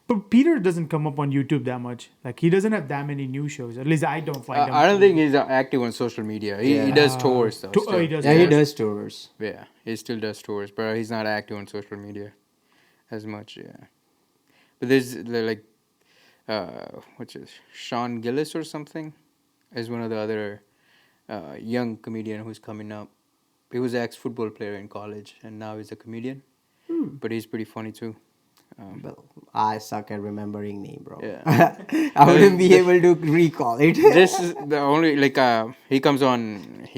[SPEAKER 4] But Peter doesn't come up on YouTube that much. Like he doesn't have that many new shows. At least I don't find him.
[SPEAKER 2] I don't think he's active on social media. He
[SPEAKER 3] Yeah.
[SPEAKER 2] does tours though.
[SPEAKER 4] Oh, he
[SPEAKER 2] still.
[SPEAKER 4] does.
[SPEAKER 3] Yeah, he
[SPEAKER 4] tours?
[SPEAKER 3] does tours.
[SPEAKER 2] Yeah, he still does tours, but he's not active on social media as much. Yeah, but there's like, what's it, Sean Gillis or something, is one of the other young comedian who's coming up. He was an ex-football player in college, and now he's a comedian. But he's pretty funny too.
[SPEAKER 3] Well, I suck at remembering name, bro.
[SPEAKER 2] Yeah.
[SPEAKER 3] I wouldn't be able to recall it.
[SPEAKER 2] This is the only like he comes on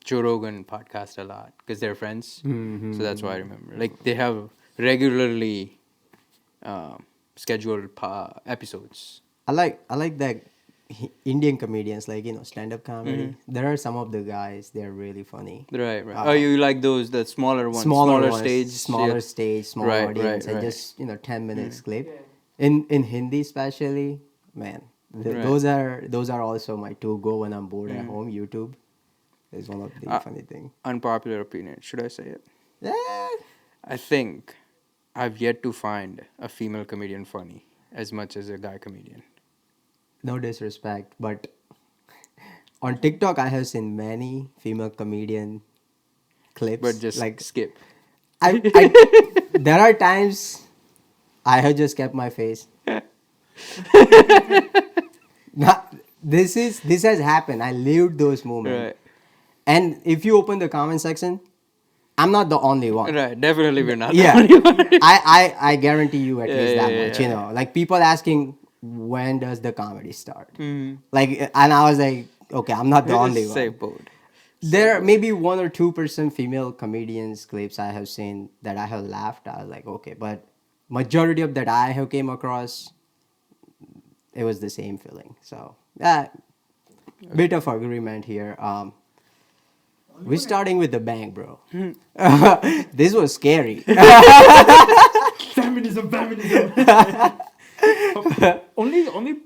[SPEAKER 2] Joe Rogan podcast a lot because they're friends. So that's why I remember. Like they have regularly scheduled episodes.
[SPEAKER 3] I like that Indian comedians, like stand-up comedy. There are some of the guys, they're really funny.
[SPEAKER 2] Right. Oh, you like the smaller ones,
[SPEAKER 3] Smaller ones,
[SPEAKER 2] stage,
[SPEAKER 3] smaller
[SPEAKER 2] yeah.
[SPEAKER 3] stage, small
[SPEAKER 2] Right,
[SPEAKER 3] audience,
[SPEAKER 2] right,
[SPEAKER 3] and
[SPEAKER 2] right.
[SPEAKER 3] just 10 minutes clip. In Hindi especially, man,
[SPEAKER 2] Right.
[SPEAKER 3] those are also my to go when I'm bored at home. YouTube is one of the funny thing.
[SPEAKER 2] Unpopular opinion. Should I say it?
[SPEAKER 3] Yeah,
[SPEAKER 2] I think I've yet to find a female comedian funny as much as a guy comedian.
[SPEAKER 3] no disrespect, but on TikTok I have seen many female comedian clips.
[SPEAKER 2] But just
[SPEAKER 3] like
[SPEAKER 2] skip.
[SPEAKER 3] I there are times I have just kept my face. This has happened. I lived those moments.
[SPEAKER 2] Right.
[SPEAKER 3] And if you open the comment section, I'm not the only one.
[SPEAKER 2] Right. Definitely we're not.
[SPEAKER 3] Yeah. I guarantee you at least that much. Like people asking when does the comedy start? Like, and I was like, okay, I'm not the only one.
[SPEAKER 2] Safe boat.
[SPEAKER 3] There are maybe 1 or 2% female comedians clips I have seen that I have laughed. I was like, okay, but majority of that I have came across, it was the same feeling. So bit of agreement here. We're starting with the bang, bro. This was scary.
[SPEAKER 4] Feminism. only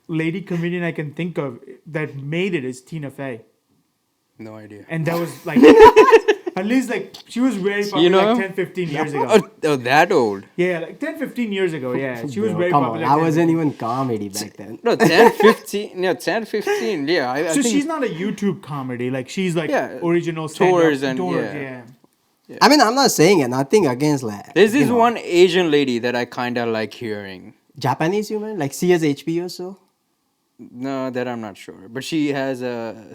[SPEAKER 4] lady comedian I can think of that made it is Tina Fey.
[SPEAKER 2] No idea.
[SPEAKER 4] And that was like at least like she was very popular like 10-15 years ago.
[SPEAKER 2] Oh, that old.
[SPEAKER 4] Yeah, like 10-15 years ago. Yeah, she was
[SPEAKER 3] Bro,
[SPEAKER 4] very
[SPEAKER 3] come
[SPEAKER 4] popular.
[SPEAKER 3] on, I
[SPEAKER 4] 10,
[SPEAKER 3] wasn't
[SPEAKER 4] 15.
[SPEAKER 3] even comedy back then.
[SPEAKER 2] No, 10, 15. No, 10, 15. Yeah, I
[SPEAKER 4] So
[SPEAKER 2] think
[SPEAKER 4] she's not a YouTube comedy. Like she's like
[SPEAKER 2] Yeah,
[SPEAKER 4] original
[SPEAKER 2] tours
[SPEAKER 4] stand-up,
[SPEAKER 2] and-
[SPEAKER 4] tours.
[SPEAKER 2] yeah.
[SPEAKER 4] Yeah.
[SPEAKER 3] I mean, I'm not saying it. Nothing against that.
[SPEAKER 2] There's this one Asian lady that I kind of like hearing.
[SPEAKER 3] Japanese human, like CSHP or so.
[SPEAKER 2] No, that I'm not sure. But she has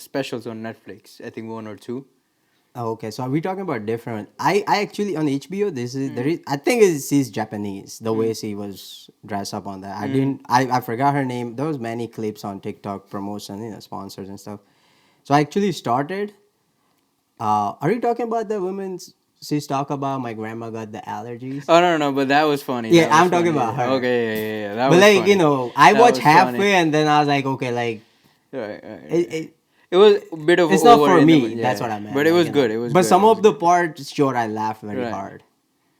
[SPEAKER 2] specials on Netflix. I think 1 or 2.
[SPEAKER 3] Oh, okay, so are we talking about different? I actually on HBO. There is. I think she's Japanese. The way she was dressed up on that. I forgot her name. There was many clips on TikTok promotion, sponsors and stuff. So I actually started. Are you talking about the women's? She's talk about my grandma got the allergies.
[SPEAKER 2] Oh, no, but that was funny.
[SPEAKER 3] Yeah,
[SPEAKER 2] That was
[SPEAKER 3] I'm talking
[SPEAKER 2] funny.
[SPEAKER 3] about her.
[SPEAKER 2] Okay, yeah. That
[SPEAKER 3] But
[SPEAKER 2] was
[SPEAKER 3] like
[SPEAKER 2] funny.
[SPEAKER 3] I
[SPEAKER 2] That
[SPEAKER 3] watched
[SPEAKER 2] was
[SPEAKER 3] halfway
[SPEAKER 2] funny.
[SPEAKER 3] and then I was like, okay, like
[SPEAKER 2] Right.
[SPEAKER 3] it
[SPEAKER 2] It was a bit of
[SPEAKER 3] it's not
[SPEAKER 2] over
[SPEAKER 3] for
[SPEAKER 2] in the-
[SPEAKER 3] me.
[SPEAKER 2] yeah.
[SPEAKER 3] That's what I meant.
[SPEAKER 2] But it
[SPEAKER 3] like,
[SPEAKER 2] was good. It was
[SPEAKER 3] But
[SPEAKER 2] good.
[SPEAKER 3] some
[SPEAKER 2] It
[SPEAKER 3] of
[SPEAKER 2] was
[SPEAKER 3] the parts, sure, I laughed very
[SPEAKER 2] Right.
[SPEAKER 3] hard.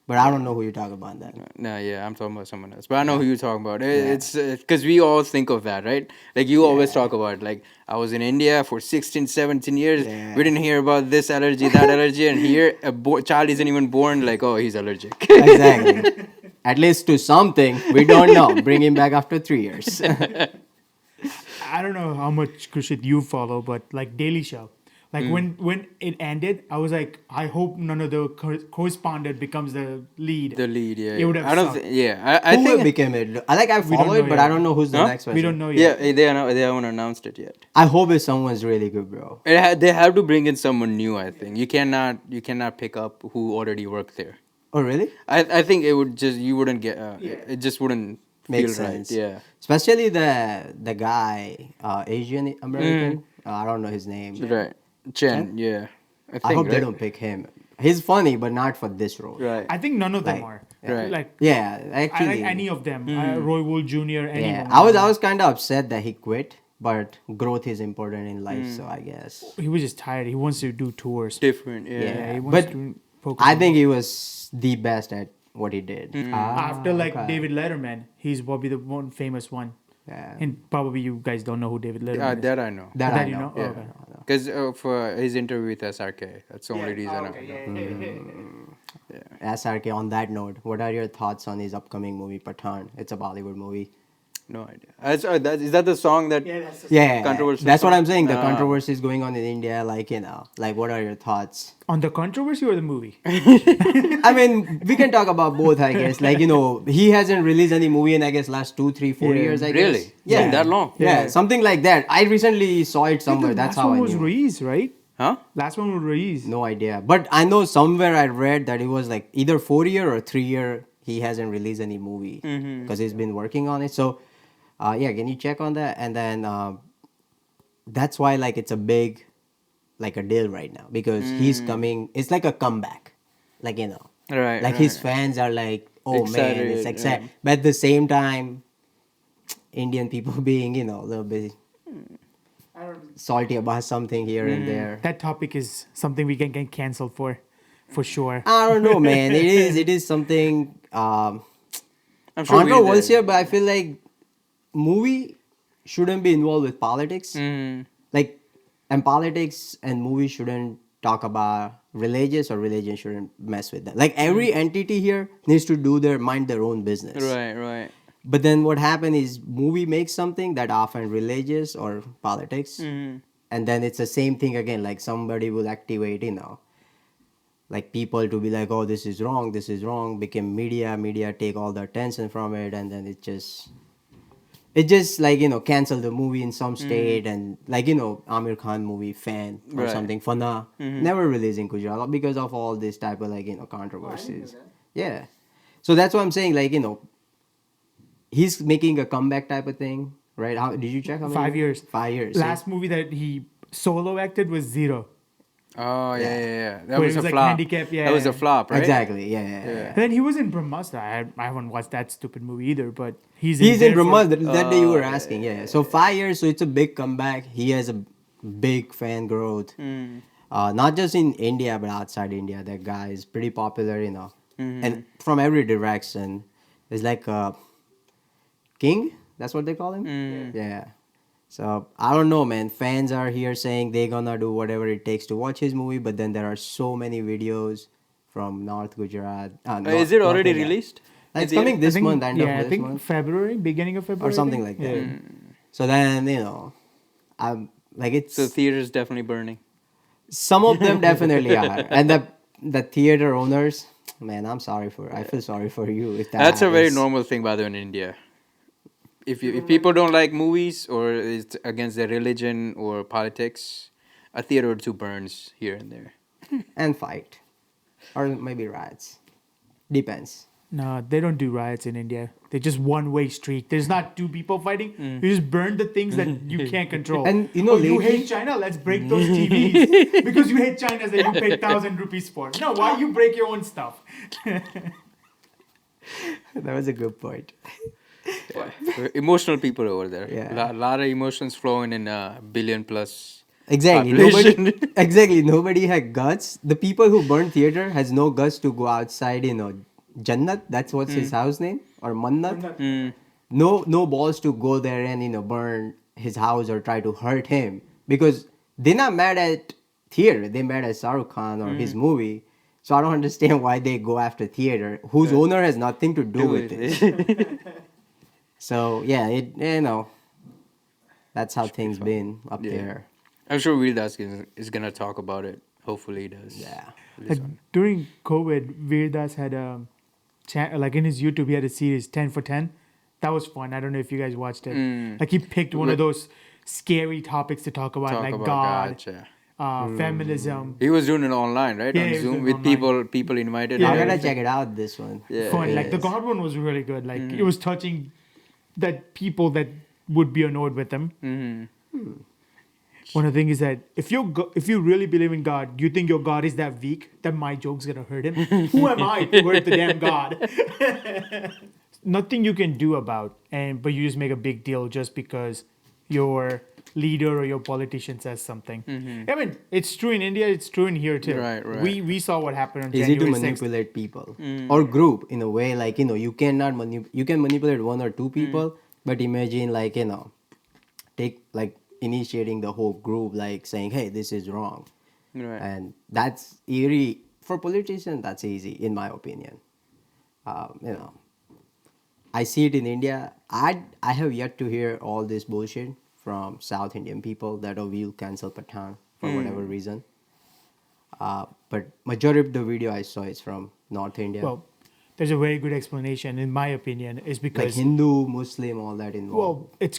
[SPEAKER 3] But I don't know who you're talking about then.
[SPEAKER 2] No, yeah, I'm talking about someone else. But I know who you're talking about. It's because we all think of that, right? Like you always talk about, like, I was in India for 16, 17 years.
[SPEAKER 3] Yeah.
[SPEAKER 2] We didn't hear about this allergy, that allergy. And here, a child isn't even born, like, oh, he's allergic.
[SPEAKER 3] Exactly. At least to something, we don't know. Bring him back after 3 years.
[SPEAKER 4] I don't know how much Kushit you follow, but like Daily Show. Like when it ended, I was like, I hope none of the correspondent becomes the lead.
[SPEAKER 2] The lead, yeah.
[SPEAKER 4] It would have
[SPEAKER 2] I don't
[SPEAKER 4] sucked.
[SPEAKER 2] think, yeah. I
[SPEAKER 3] Who will
[SPEAKER 2] think,
[SPEAKER 3] become it? I
[SPEAKER 4] don't
[SPEAKER 3] follow
[SPEAKER 4] know
[SPEAKER 3] it, but
[SPEAKER 4] yet.
[SPEAKER 3] I don't know who's the
[SPEAKER 2] Huh?
[SPEAKER 3] next person.
[SPEAKER 4] We don't know
[SPEAKER 2] yeah,
[SPEAKER 4] yet.
[SPEAKER 2] they haven't announced it yet.
[SPEAKER 3] I hope it's someone's really good, bro.
[SPEAKER 2] They have to bring in someone new, I think. You cannot pick up who already worked there.
[SPEAKER 3] Oh, really?
[SPEAKER 2] I think it would just, you wouldn't get, it just wouldn't
[SPEAKER 3] Makes
[SPEAKER 2] feel
[SPEAKER 3] sense.
[SPEAKER 2] right. Yeah.
[SPEAKER 3] Especially the guy, Asian American. I don't know his name.
[SPEAKER 2] Right. Chen, yeah.
[SPEAKER 3] I hope they
[SPEAKER 2] right?
[SPEAKER 3] don't pick him. He's funny, but not for this role.
[SPEAKER 2] Right.
[SPEAKER 4] I think none of them
[SPEAKER 3] Like,
[SPEAKER 4] are.
[SPEAKER 2] Right.
[SPEAKER 4] Like
[SPEAKER 3] Yeah,
[SPEAKER 4] I
[SPEAKER 3] actually.
[SPEAKER 4] like any of them. Roy Wool Jr. Any
[SPEAKER 3] Yeah,
[SPEAKER 4] of them.
[SPEAKER 3] I was kind of upset that he quit, but growth is important in life, so I guess.
[SPEAKER 4] He was just tired. He wants to do tours.
[SPEAKER 2] Different, yeah.
[SPEAKER 4] Yeah, he wants
[SPEAKER 3] But
[SPEAKER 4] to focus.
[SPEAKER 3] I
[SPEAKER 4] on-
[SPEAKER 3] think he was the best at what he did.
[SPEAKER 4] After like
[SPEAKER 3] okay.
[SPEAKER 4] David Letterman, he's probably the one famous one.
[SPEAKER 3] Yeah.
[SPEAKER 4] And probably you guys don't know who David Letterman is.
[SPEAKER 2] That I know.
[SPEAKER 3] That
[SPEAKER 4] That
[SPEAKER 3] I
[SPEAKER 4] you
[SPEAKER 3] know.
[SPEAKER 4] know? Oh,
[SPEAKER 2] Yeah.
[SPEAKER 4] okay.
[SPEAKER 2] Because for his interview with SRK, that's the only reason I know.
[SPEAKER 3] SRK, on that note, what are your thoughts on his upcoming movie, Pathaan? It's a Bollywood movie.
[SPEAKER 2] No idea. Is that the song that?
[SPEAKER 4] Yeah, that's
[SPEAKER 3] Yeah,
[SPEAKER 2] Controversial
[SPEAKER 3] that's what
[SPEAKER 2] song?
[SPEAKER 3] I'm saying. The
[SPEAKER 2] Ah.
[SPEAKER 3] controversy is going on in India. Like, like what are your thoughts?
[SPEAKER 4] on the controversy or the movie?
[SPEAKER 3] I mean, we can talk about both, I guess. Like, he hasn't released any movie in, I guess, last 2, 3, 4
[SPEAKER 4] Yeah.
[SPEAKER 3] years, I
[SPEAKER 2] Really?
[SPEAKER 3] guess.
[SPEAKER 2] It's been that long?
[SPEAKER 3] Yeah,
[SPEAKER 4] Yeah.
[SPEAKER 3] something like that. I recently saw it somewhere.
[SPEAKER 4] The
[SPEAKER 3] That's
[SPEAKER 4] last
[SPEAKER 3] how
[SPEAKER 4] one
[SPEAKER 3] I
[SPEAKER 4] was
[SPEAKER 3] knew.
[SPEAKER 4] Ruiz, right?
[SPEAKER 2] Huh?
[SPEAKER 4] Last one was Ruiz.
[SPEAKER 3] No idea. But I know somewhere I read that it was like either 4 year or 3 year he hasn't released any movie because he's been working on it. So, yeah, can you check on that? And then that's why like it's a big, like a deal right now because he's coming. It's like a comeback, like
[SPEAKER 2] Right.
[SPEAKER 3] like his fans are like, oh man, it's
[SPEAKER 2] Excited,
[SPEAKER 3] exciting.
[SPEAKER 2] yeah.
[SPEAKER 3] But at the same time, Indian people being a little bit salty about something here and there.
[SPEAKER 4] That topic is something we can get canceled for sure.
[SPEAKER 3] I don't know, man. It is something
[SPEAKER 2] I'm sure we'll
[SPEAKER 3] controversial, but I feel like movie shouldn't be involved with politics. Like, and politics and movies shouldn't talk about religious or religion shouldn't mess with that. Like every entity here needs to mind their own business.
[SPEAKER 2] Right.
[SPEAKER 3] But then what happened is movie makes something that often religious or politics, and then it's the same thing again. Like somebody will activate, like people to be like, oh, this is wrong. Became media take all the attention from it, and then it just like cancel the movie in some state, and like Amir Khan movie fan or
[SPEAKER 2] Right.
[SPEAKER 3] something. Fana never releasing Gujarat because of all this type of like controversies. Yeah, so that's what I'm saying. Like he's making a comeback type of thing, right? How did you check? How many
[SPEAKER 4] 5 years.
[SPEAKER 3] 5 years.
[SPEAKER 4] Last movie that he solo acted was Zero.
[SPEAKER 2] Oh yeah. That
[SPEAKER 4] Where
[SPEAKER 2] was
[SPEAKER 4] he
[SPEAKER 2] a
[SPEAKER 4] was, like,
[SPEAKER 2] flop.
[SPEAKER 4] handicapped, yeah.
[SPEAKER 2] That was a flop, right?
[SPEAKER 3] Exactly. Yeah.
[SPEAKER 4] And then he was in Brahmastra. I haven't watched that stupid movie either, but he's
[SPEAKER 3] He's in
[SPEAKER 4] there for-
[SPEAKER 3] Brahma. That day you were asking. Yeah. So 5 years. So it's a big comeback. He has a big fan growth. Not just in India but outside India. That guy is pretty popular, and from every direction. It's like a king. That's what they call him. Yeah. So I don't know, man. Fans are here saying they're gonna do whatever it takes to watch his movie, but then there are so many videos from North Gujarat.
[SPEAKER 2] Is it already released?
[SPEAKER 3] Like, it's
[SPEAKER 2] Is it-
[SPEAKER 3] coming this
[SPEAKER 4] I think-
[SPEAKER 3] month, end
[SPEAKER 4] yeah,
[SPEAKER 3] of
[SPEAKER 4] I
[SPEAKER 3] this
[SPEAKER 4] think
[SPEAKER 3] month,
[SPEAKER 4] February, beginning of February.
[SPEAKER 3] or something like that.
[SPEAKER 4] Yeah.
[SPEAKER 3] So then I'm like it's
[SPEAKER 2] So theater's definitely burning.
[SPEAKER 3] some of them definitely are, and the theater owners, man, I feel sorry for you if
[SPEAKER 2] That's a very
[SPEAKER 3] happens.
[SPEAKER 2] normal thing, by the way, in India. If people don't like movies or it's against their religion or politics, a theater or two burns here and there.
[SPEAKER 3] And fight, or maybe riots, depends.
[SPEAKER 4] No, they don't do riots in India. They're just one-way street. There's not two people fighting. You just burn the things that you can't control.
[SPEAKER 3] And,
[SPEAKER 4] you
[SPEAKER 3] lately-
[SPEAKER 4] hate China? Let's break those TVs. Because you hate China that you pay 1,000 rupees for. No, why you break your own stuff?
[SPEAKER 3] That was a good point.
[SPEAKER 2] Emotional people over there.
[SPEAKER 3] Yeah.
[SPEAKER 2] Lot of emotions flowing in a billion plus.
[SPEAKER 3] Exactly.
[SPEAKER 2] Population.
[SPEAKER 3] Nobody had guts. The people who burn theater has no guts to go outside, Jannat, that's what's his house name, or Mannat. No balls to go there and burn his house or try to hurt him, because they're not mad at theater. They're mad at Shah Rukh Khan or his movie. So I don't understand why they go after theater, whose owner has nothing to do with it. So yeah, that's how things been up
[SPEAKER 2] Yeah.
[SPEAKER 3] there.
[SPEAKER 2] I'm sure Veerdas is gonna talk about it. Hopefully he does.
[SPEAKER 3] Yeah.
[SPEAKER 2] This one.
[SPEAKER 4] During COVID, Veerdas had like in his YouTube, he had a series 10 for 10. That was fun. I don't know if you guys watched it. Like he picked one of those scary topics to talk about, like God,
[SPEAKER 2] yeah.
[SPEAKER 4] feminism.
[SPEAKER 2] He was doing it online, right?
[SPEAKER 4] Yeah,
[SPEAKER 2] On
[SPEAKER 4] he was
[SPEAKER 2] Zoom
[SPEAKER 4] doing
[SPEAKER 2] with
[SPEAKER 4] it online.
[SPEAKER 2] people invited.
[SPEAKER 4] Yeah,
[SPEAKER 3] I'm
[SPEAKER 2] and
[SPEAKER 3] gonna
[SPEAKER 2] everything.
[SPEAKER 3] check it out. This one.
[SPEAKER 2] Yeah.
[SPEAKER 4] Fun. Like the
[SPEAKER 3] Yes.
[SPEAKER 4] God one was really good. Like it was touching that people that would be annoyed with him. One of the things is that if you really believe in God, you think your God is that weak that my joke's gonna hurt him? Who am I to hurt the damn God? Nothing you can do about, but you just make a big deal just because you're leader or your politician says something. I mean, it's true in India. It's true in here too.
[SPEAKER 2] Right, right.
[SPEAKER 4] We saw what happened on
[SPEAKER 3] Easy to
[SPEAKER 4] January 6th.
[SPEAKER 3] manipulate people or group in a way, like, you cannot you can manipulate one or two people, but imagine, like, take, like, initiating the whole group, like saying, hey, this is wrong.
[SPEAKER 2] Right.
[SPEAKER 3] And that's eerie for politicians. That's easy, in my opinion. I see it in India. I have yet to hear all this bullshit from South Indian people that, oh, we'll cancel Pathan for whatever reason. But majority of the video I saw is from North India.
[SPEAKER 4] Well, there's a very good explanation, in my opinion, is
[SPEAKER 3] like
[SPEAKER 4] because
[SPEAKER 3] Hindu, Muslim, all that involved.
[SPEAKER 4] well, it's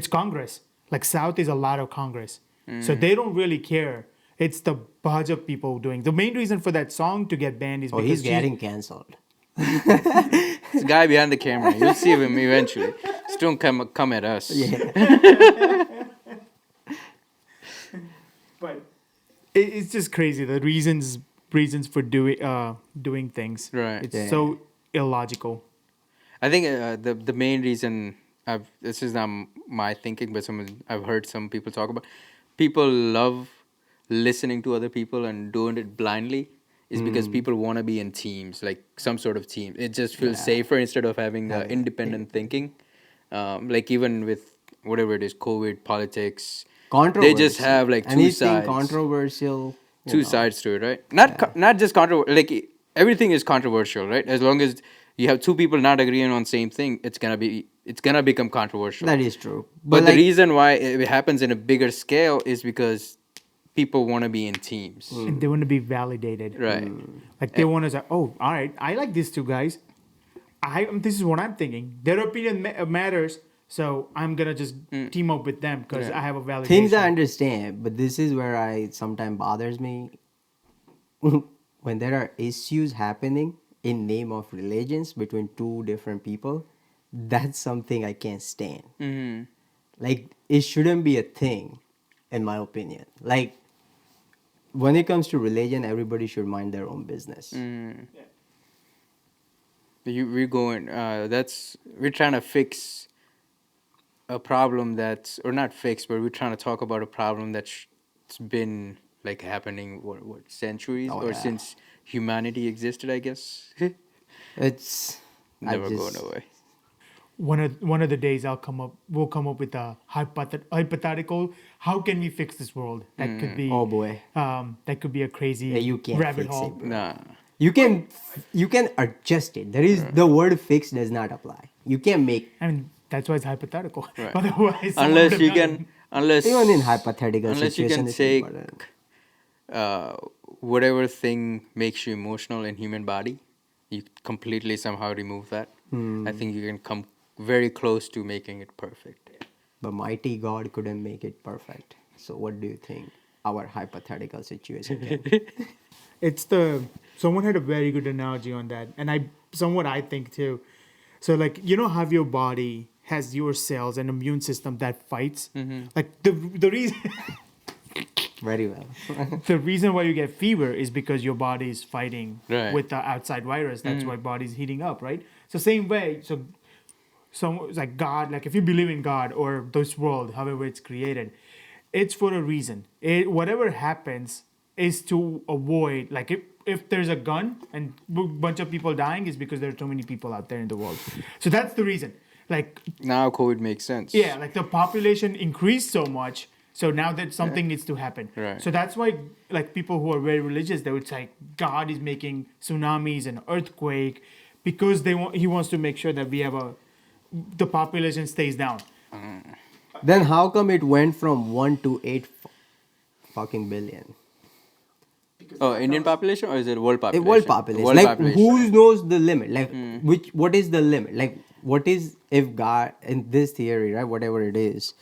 [SPEAKER 4] Congress. Like South is a lot of Congress, so they don't really care. It's the bunch of people doing. The main reason for that song to get banned is
[SPEAKER 3] Oh,
[SPEAKER 4] because
[SPEAKER 3] he's getting cancelled.
[SPEAKER 2] It's the guy behind the camera. You'll see him eventually. Just don't come at us.
[SPEAKER 4] But it's just crazy. The reasons for doing things.
[SPEAKER 2] Right.
[SPEAKER 4] It's so illogical.
[SPEAKER 2] I think the main reason this is not my thinking, but I've heard some people talk about. People love listening to other people and doing it blindly. Is because people want to be in teams, like some sort of team. It just feels safer instead of having the independent thinking. Like even with whatever it is, COVID, politics, they just have like two
[SPEAKER 3] Anything
[SPEAKER 2] sides.
[SPEAKER 3] controversial.
[SPEAKER 2] Two sides to it, right? Not just controversial. Like everything is controversial, right? As long as you have two people not agreeing on same thing, it's gonna become controversial.
[SPEAKER 3] That is true.
[SPEAKER 2] But the
[SPEAKER 3] like,
[SPEAKER 2] reason why it happens in a bigger scale is because people want to be in teams.
[SPEAKER 4] And they want to be validated.
[SPEAKER 2] Right.
[SPEAKER 4] Like they want to say, oh, all right, I like these two guys. This is what I'm thinking. Their opinion matters, so I'm gonna just team up with them because I have a validation.
[SPEAKER 3] things I understand, but this is where I sometimes bothers me when there are issues happening in name of religions between two different people. That's something I can't stand.
[SPEAKER 2] Mm-hmm.
[SPEAKER 3] Like, it shouldn't be a thing, in my opinion. Like, when it comes to religion, everybody should mind their own business.
[SPEAKER 2] We're trying to fix a problem or not fix, but we're trying to talk about a problem that's been like happening what centuries since humanity existed, I guess.
[SPEAKER 3] It's
[SPEAKER 2] Never going away.
[SPEAKER 4] One of the days we'll come up with a hypothetical. How can we fix this world? That could be.
[SPEAKER 3] Oh boy.
[SPEAKER 4] That could be a crazy
[SPEAKER 3] You can't
[SPEAKER 4] rabbit
[SPEAKER 3] fix
[SPEAKER 4] hole.
[SPEAKER 3] it, bro.
[SPEAKER 2] Nah.
[SPEAKER 3] You can adjust it. The word fix does not apply. You can make,
[SPEAKER 4] I mean, that's why it's hypothetical.
[SPEAKER 2] Right.
[SPEAKER 4] Otherwise,
[SPEAKER 2] Unless
[SPEAKER 3] even in hypothetical
[SPEAKER 2] you
[SPEAKER 3] situation,
[SPEAKER 2] can
[SPEAKER 3] it's
[SPEAKER 2] take
[SPEAKER 3] important.
[SPEAKER 2] whatever thing makes you emotional in human body, you completely somehow remove that. I think you can come very close to making it perfect.
[SPEAKER 3] But mighty God couldn't make it perfect. So what do you think our hypothetical situation can?
[SPEAKER 4] Someone had a very good analogy on that, and I think too. So like, how your body has your cells and immune system that fights. Like the reason
[SPEAKER 3] Very well.
[SPEAKER 4] the reason why you get fever is because your body is fighting
[SPEAKER 2] Right.
[SPEAKER 4] with the outside virus. That's why body's heating up, right? So same way. So it's like God, like if you believe in God or this world, however it's created, it's for a reason. Whatever happens is to avoid, like if there's a gun and a bunch of people dying, is because there are too many people out there in the world. So that's the reason. Like
[SPEAKER 2] Now COVID makes sense.
[SPEAKER 4] yeah, like the population increased so much. So now that something needs to happen.
[SPEAKER 2] Right.
[SPEAKER 4] So that's why like people who are very religious, they would say God is making tsunamis and earthquake because he wants to make sure that the population stays down.
[SPEAKER 3] Then how come it went from 1 to 8 fucking billion?
[SPEAKER 2] Oh, Indian population or is it world population?
[SPEAKER 3] World population.
[SPEAKER 2] World
[SPEAKER 3] Like,
[SPEAKER 2] population.
[SPEAKER 3] who knows the limit? Like, what is the limit? Like, what is, if God, in this theory, right, whatever it is,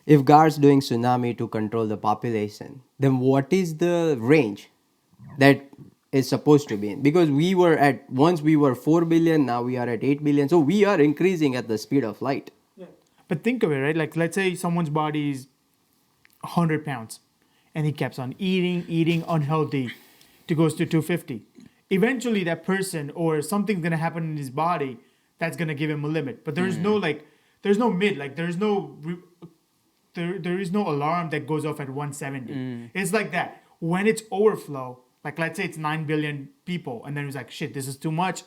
[SPEAKER 3] if God's doing tsunami to control the population, then what is the range that is supposed to be in? Because once we were 4 billion, now we are at 8 billion. So we are increasing at the speed of light.
[SPEAKER 4] Yeah. But think of it, right? Like let's say someone's body is 100 pounds and he keeps on eating unhealthy to goes to 250. Eventually that person or something's going to happen in his body that's going to give him a limit. But there's no mid, like there's no there is no alarm that goes off at 170. It's like that. When it's overflow, like let's say it's 9 billion people, and then it's like, shit, this is too much.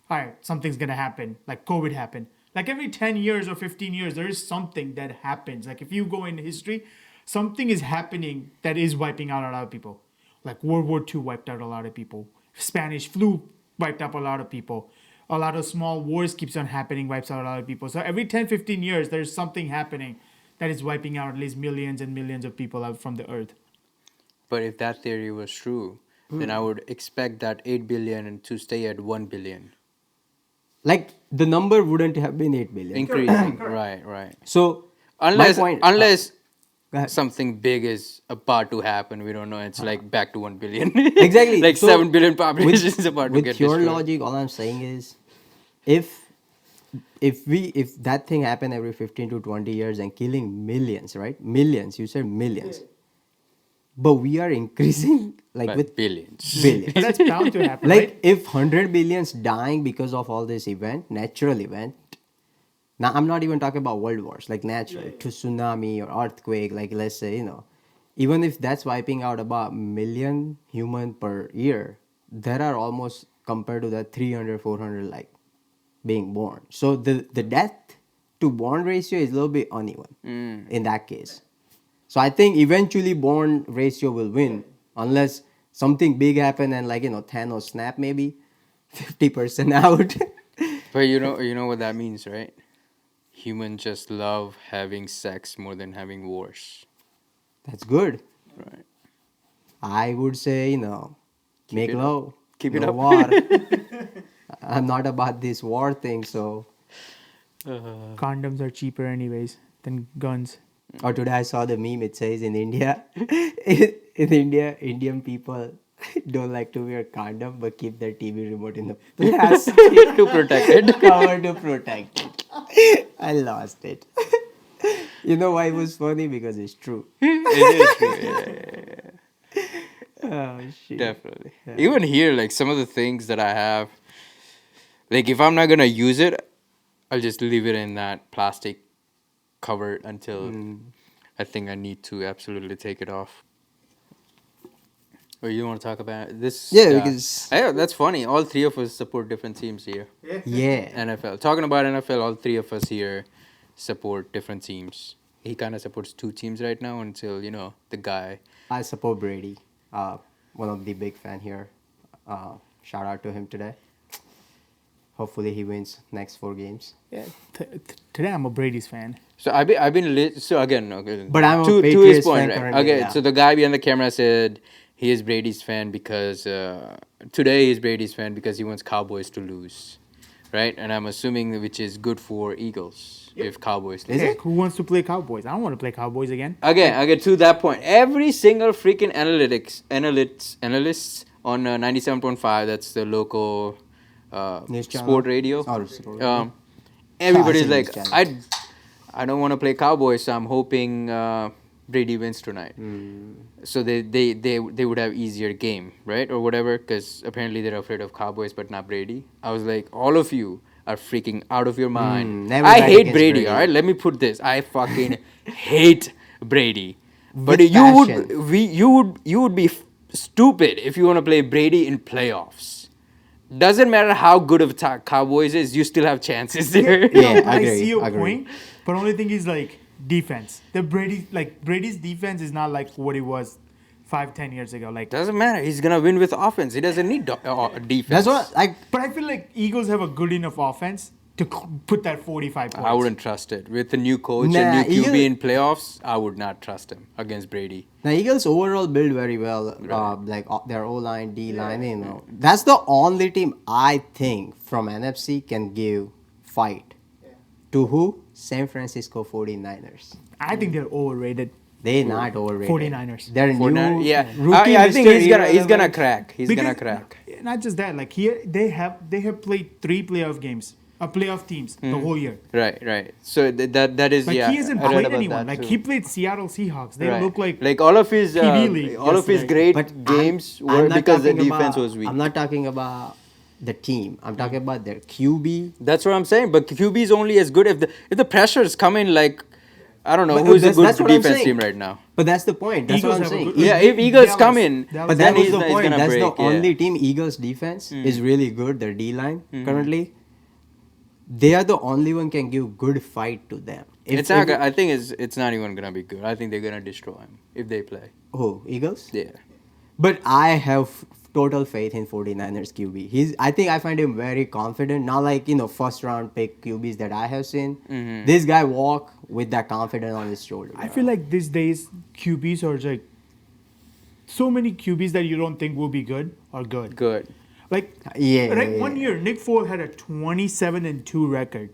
[SPEAKER 4] All right, something's gonna happen. Like COVID happened. Like every 10 years or 15 years, there is something that happens. Like if you go in history, something is happening that is wiping out a lot of people. Like World War II wiped out a lot of people. Spanish flu wiped up a lot of people. A lot of small wars keeps on happening, wipes out a lot of people. So every 10, 15 years, there's something happening that is wiping out at least millions and millions of people out from the earth.
[SPEAKER 2] But if that theory was true, then I would expect that 8 billion to stay at 1 billion.
[SPEAKER 3] Like the number wouldn't have been 8 billion.
[SPEAKER 2] Increasing. Right.
[SPEAKER 3] So
[SPEAKER 2] Unless
[SPEAKER 3] my point, go ahead.
[SPEAKER 2] something big is about to happen, we don't know. It's like back to 1 billion.
[SPEAKER 3] Exactly.
[SPEAKER 2] Like
[SPEAKER 3] So
[SPEAKER 2] 7 billion population is about to
[SPEAKER 3] with
[SPEAKER 2] get
[SPEAKER 3] your
[SPEAKER 2] destroyed.
[SPEAKER 3] logic, all I'm saying is, if that thing happened every 15 to 20 years and killing millions, right? Millions. You said millions. But we are increasing like
[SPEAKER 2] But
[SPEAKER 3] with
[SPEAKER 2] billions.
[SPEAKER 3] billions.
[SPEAKER 4] But that's bound to happen,
[SPEAKER 3] Like
[SPEAKER 4] right?
[SPEAKER 3] if 100 billions dying because of all this event, natural event. Now I'm not even talking about world wars, like natural, to tsunami or earthquake, like let's say, even if that's wiping out about million human per year, there are almost compared to that 300, 400 like being born. So the death to born ratio is a little bit uneven in that case. So I think eventually born ratio will win unless something big happen and like Thanos snap maybe 50% out.
[SPEAKER 2] But you know what that means, right? Humans just love having sex more than having wars.
[SPEAKER 3] That's good.
[SPEAKER 2] Right.
[SPEAKER 3] I would say make
[SPEAKER 2] it up.
[SPEAKER 3] love,
[SPEAKER 2] Keep it
[SPEAKER 3] no
[SPEAKER 2] up.
[SPEAKER 3] war. I'm not about this war thing, so.
[SPEAKER 4] Condoms are cheaper anyways than guns.
[SPEAKER 3] Or today I saw the meme. It says in India, in India, Indian people don't like to wear condom but keep their TV remote in the plastic
[SPEAKER 2] To protect it.
[SPEAKER 3] cover to protect it. I lost it. You know why it was funny? Because it's true.
[SPEAKER 2] It is true. Yeah.
[SPEAKER 3] Oh shit.
[SPEAKER 2] Definitely. Even here, like some of the things that I have, like if I'm not gonna use it, I'll just leave it in that plastic cover until I think I need to absolutely take it off. Or you want to talk about this?
[SPEAKER 3] Yeah, because-
[SPEAKER 2] yeah, that's funny. All three of us support different teams here.
[SPEAKER 3] Yeah.
[SPEAKER 2] NFL. Talking about NFL, all three of us here support different teams. He kind of supports two teams right now until the guy.
[SPEAKER 3] I support Brady. One of the big fan here. Shout out to him today. Hopefully he wins next 4 games.
[SPEAKER 4] Yeah. Today I'm a Brady's fan.
[SPEAKER 2] So I've been so again. Okay,
[SPEAKER 3] But I'm a
[SPEAKER 2] to his
[SPEAKER 3] Patriots
[SPEAKER 2] point,
[SPEAKER 3] fan
[SPEAKER 2] right?
[SPEAKER 3] currently,
[SPEAKER 2] Okay,
[SPEAKER 3] yeah.
[SPEAKER 2] so the guy behind the camera said he is Brady's fan because today he's Brady's fan because he wants Cowboys to lose, right? And I'm assuming which is good for Eagles if Cowboys lose.
[SPEAKER 3] Is it?
[SPEAKER 4] Who wants to play Cowboys? I don't want to play Cowboys again.
[SPEAKER 2] Again, to that point, every single freaking analysts on 97.5, that's the local
[SPEAKER 3] News channel?
[SPEAKER 2] sport radio.
[SPEAKER 3] Oh, sport radio.
[SPEAKER 2] Everybody's
[SPEAKER 3] Classic
[SPEAKER 2] like,
[SPEAKER 3] news channel.
[SPEAKER 2] I don't want to play Cowboys, so I'm hoping Brady wins tonight. So they would have easier game, right, or whatever, because apparently they're afraid of Cowboys but not Brady. I was like, all of you are freaking out of your mind.
[SPEAKER 3] never
[SPEAKER 2] I
[SPEAKER 3] bet
[SPEAKER 2] hate
[SPEAKER 3] against
[SPEAKER 2] Brady,
[SPEAKER 3] Brady.
[SPEAKER 2] all right? Let me put this. I fucking hate Brady. But
[SPEAKER 3] With
[SPEAKER 2] you would be stupid if you want to play Brady in playoffs. Doesn't matter how good of Cowboys is, you still have chances there.
[SPEAKER 3] Yeah,
[SPEAKER 4] I
[SPEAKER 3] agree,
[SPEAKER 4] see your
[SPEAKER 3] agree.
[SPEAKER 4] point, but only thing is like defense. Brady's defense is not like what it was 5-10 years ago. Like,
[SPEAKER 2] Doesn't matter. He's gonna win with offense. He doesn't need defense.
[SPEAKER 3] That's what
[SPEAKER 4] but I feel like Eagles have a good enough offense to put that 45 points.
[SPEAKER 2] I wouldn't trust it. With the new coach
[SPEAKER 3] Nah,
[SPEAKER 2] and new QB
[SPEAKER 3] Eagle-
[SPEAKER 2] in playoffs, I would not trust him against Brady.
[SPEAKER 3] Now Eagles overall build very well, their O line, D line. That's the only team I think from NFC can give fight. To who? San Francisco 49ers.
[SPEAKER 4] I think they're overrated.
[SPEAKER 3] They not overrated.
[SPEAKER 4] 49ers.
[SPEAKER 3] They're new.
[SPEAKER 2] Yeah,
[SPEAKER 3] Rookie
[SPEAKER 2] I think
[SPEAKER 3] Mr.
[SPEAKER 2] he's gonna
[SPEAKER 3] Irrelevant.
[SPEAKER 2] crack. He's gonna
[SPEAKER 4] Because-
[SPEAKER 2] crack.
[SPEAKER 4] Not just that, like here they have played 3 playoff games, playoff teams the whole year.
[SPEAKER 2] Right. So that is
[SPEAKER 4] Like
[SPEAKER 2] yeah.
[SPEAKER 4] he hasn't
[SPEAKER 2] I read
[SPEAKER 4] played
[SPEAKER 2] about
[SPEAKER 4] anyone.
[SPEAKER 2] that
[SPEAKER 4] Like
[SPEAKER 2] too.
[SPEAKER 4] he played Seattle Seahawks. They
[SPEAKER 2] Right.
[SPEAKER 4] look like
[SPEAKER 2] all of his
[SPEAKER 4] TV league
[SPEAKER 2] all of his
[SPEAKER 4] yesterday.
[SPEAKER 2] great
[SPEAKER 3] But
[SPEAKER 2] games
[SPEAKER 3] I'm
[SPEAKER 2] were
[SPEAKER 3] not
[SPEAKER 2] because the
[SPEAKER 3] talking
[SPEAKER 2] defense
[SPEAKER 3] about-
[SPEAKER 2] was weak.
[SPEAKER 3] I'm not talking about the team. I'm talking about their QB.
[SPEAKER 2] That's what I'm saying. But QB is only as good if the pressures come in like I don't know
[SPEAKER 3] But
[SPEAKER 2] who's a good
[SPEAKER 3] that's what I'm
[SPEAKER 2] defense
[SPEAKER 3] saying.
[SPEAKER 2] team right now.
[SPEAKER 3] But that's the point. That's
[SPEAKER 4] Eagles
[SPEAKER 3] what I'm
[SPEAKER 4] have a
[SPEAKER 3] saying.
[SPEAKER 4] good-
[SPEAKER 2] Yeah, if Eagles
[SPEAKER 4] Dallas-
[SPEAKER 2] come in,
[SPEAKER 4] Dallas-
[SPEAKER 3] But
[SPEAKER 2] then
[SPEAKER 3] that was
[SPEAKER 2] he's
[SPEAKER 3] the
[SPEAKER 2] he's
[SPEAKER 3] point.
[SPEAKER 2] gonna
[SPEAKER 3] That's
[SPEAKER 2] break.
[SPEAKER 3] the
[SPEAKER 2] yeah.
[SPEAKER 3] only team. Eagles defense is really good. Their D line currently. They are the only one can give good fight to them.
[SPEAKER 2] It's not. I think it's not even gonna be good. I think they're gonna destroy him if they play.
[SPEAKER 3] Who? Eagles?
[SPEAKER 2] Yeah.
[SPEAKER 3] But I have total faith in 49ers QB. I think I find him very confident. Not like, first round pick QBs that I have seen. This guy walk with that confidence on his shoulder.
[SPEAKER 4] I feel like these days QBs are like so many QBs that you don't think will be good are good.
[SPEAKER 2] Good.
[SPEAKER 4] Like
[SPEAKER 3] Yeah,
[SPEAKER 4] right,
[SPEAKER 3] yeah,
[SPEAKER 4] one
[SPEAKER 3] yeah.
[SPEAKER 4] year Nick Foles had a 27-2 record.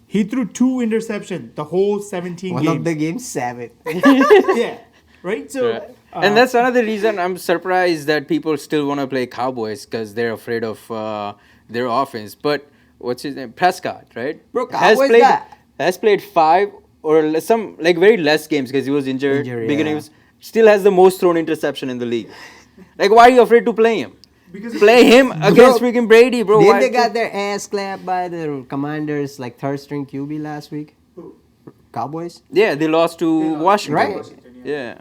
[SPEAKER 4] He threw 2 interceptions the whole 17
[SPEAKER 3] One
[SPEAKER 4] games.
[SPEAKER 3] of the games, 7.
[SPEAKER 4] Yeah, right. So
[SPEAKER 2] Right. And that's another reason I'm surprised that people still want to play Cowboys because they're afraid of their offense. But what's his name? Prescott, right?
[SPEAKER 3] Bro,
[SPEAKER 2] has
[SPEAKER 3] Cowboys
[SPEAKER 2] played
[SPEAKER 3] got-
[SPEAKER 2] has played 5 or some like very less games because he was injured.
[SPEAKER 3] Injury,
[SPEAKER 2] beginning
[SPEAKER 3] yeah.
[SPEAKER 2] was, still has the most thrown interception in the league. Like, why are you afraid to play him? Play him against freaking Brady, bro.
[SPEAKER 3] Then
[SPEAKER 2] Why-
[SPEAKER 3] they got their ass clapped by the Commanders, like third string QB last week. Cowboys.
[SPEAKER 2] Yeah, they lost to Washington.
[SPEAKER 3] Right.
[SPEAKER 2] Yeah.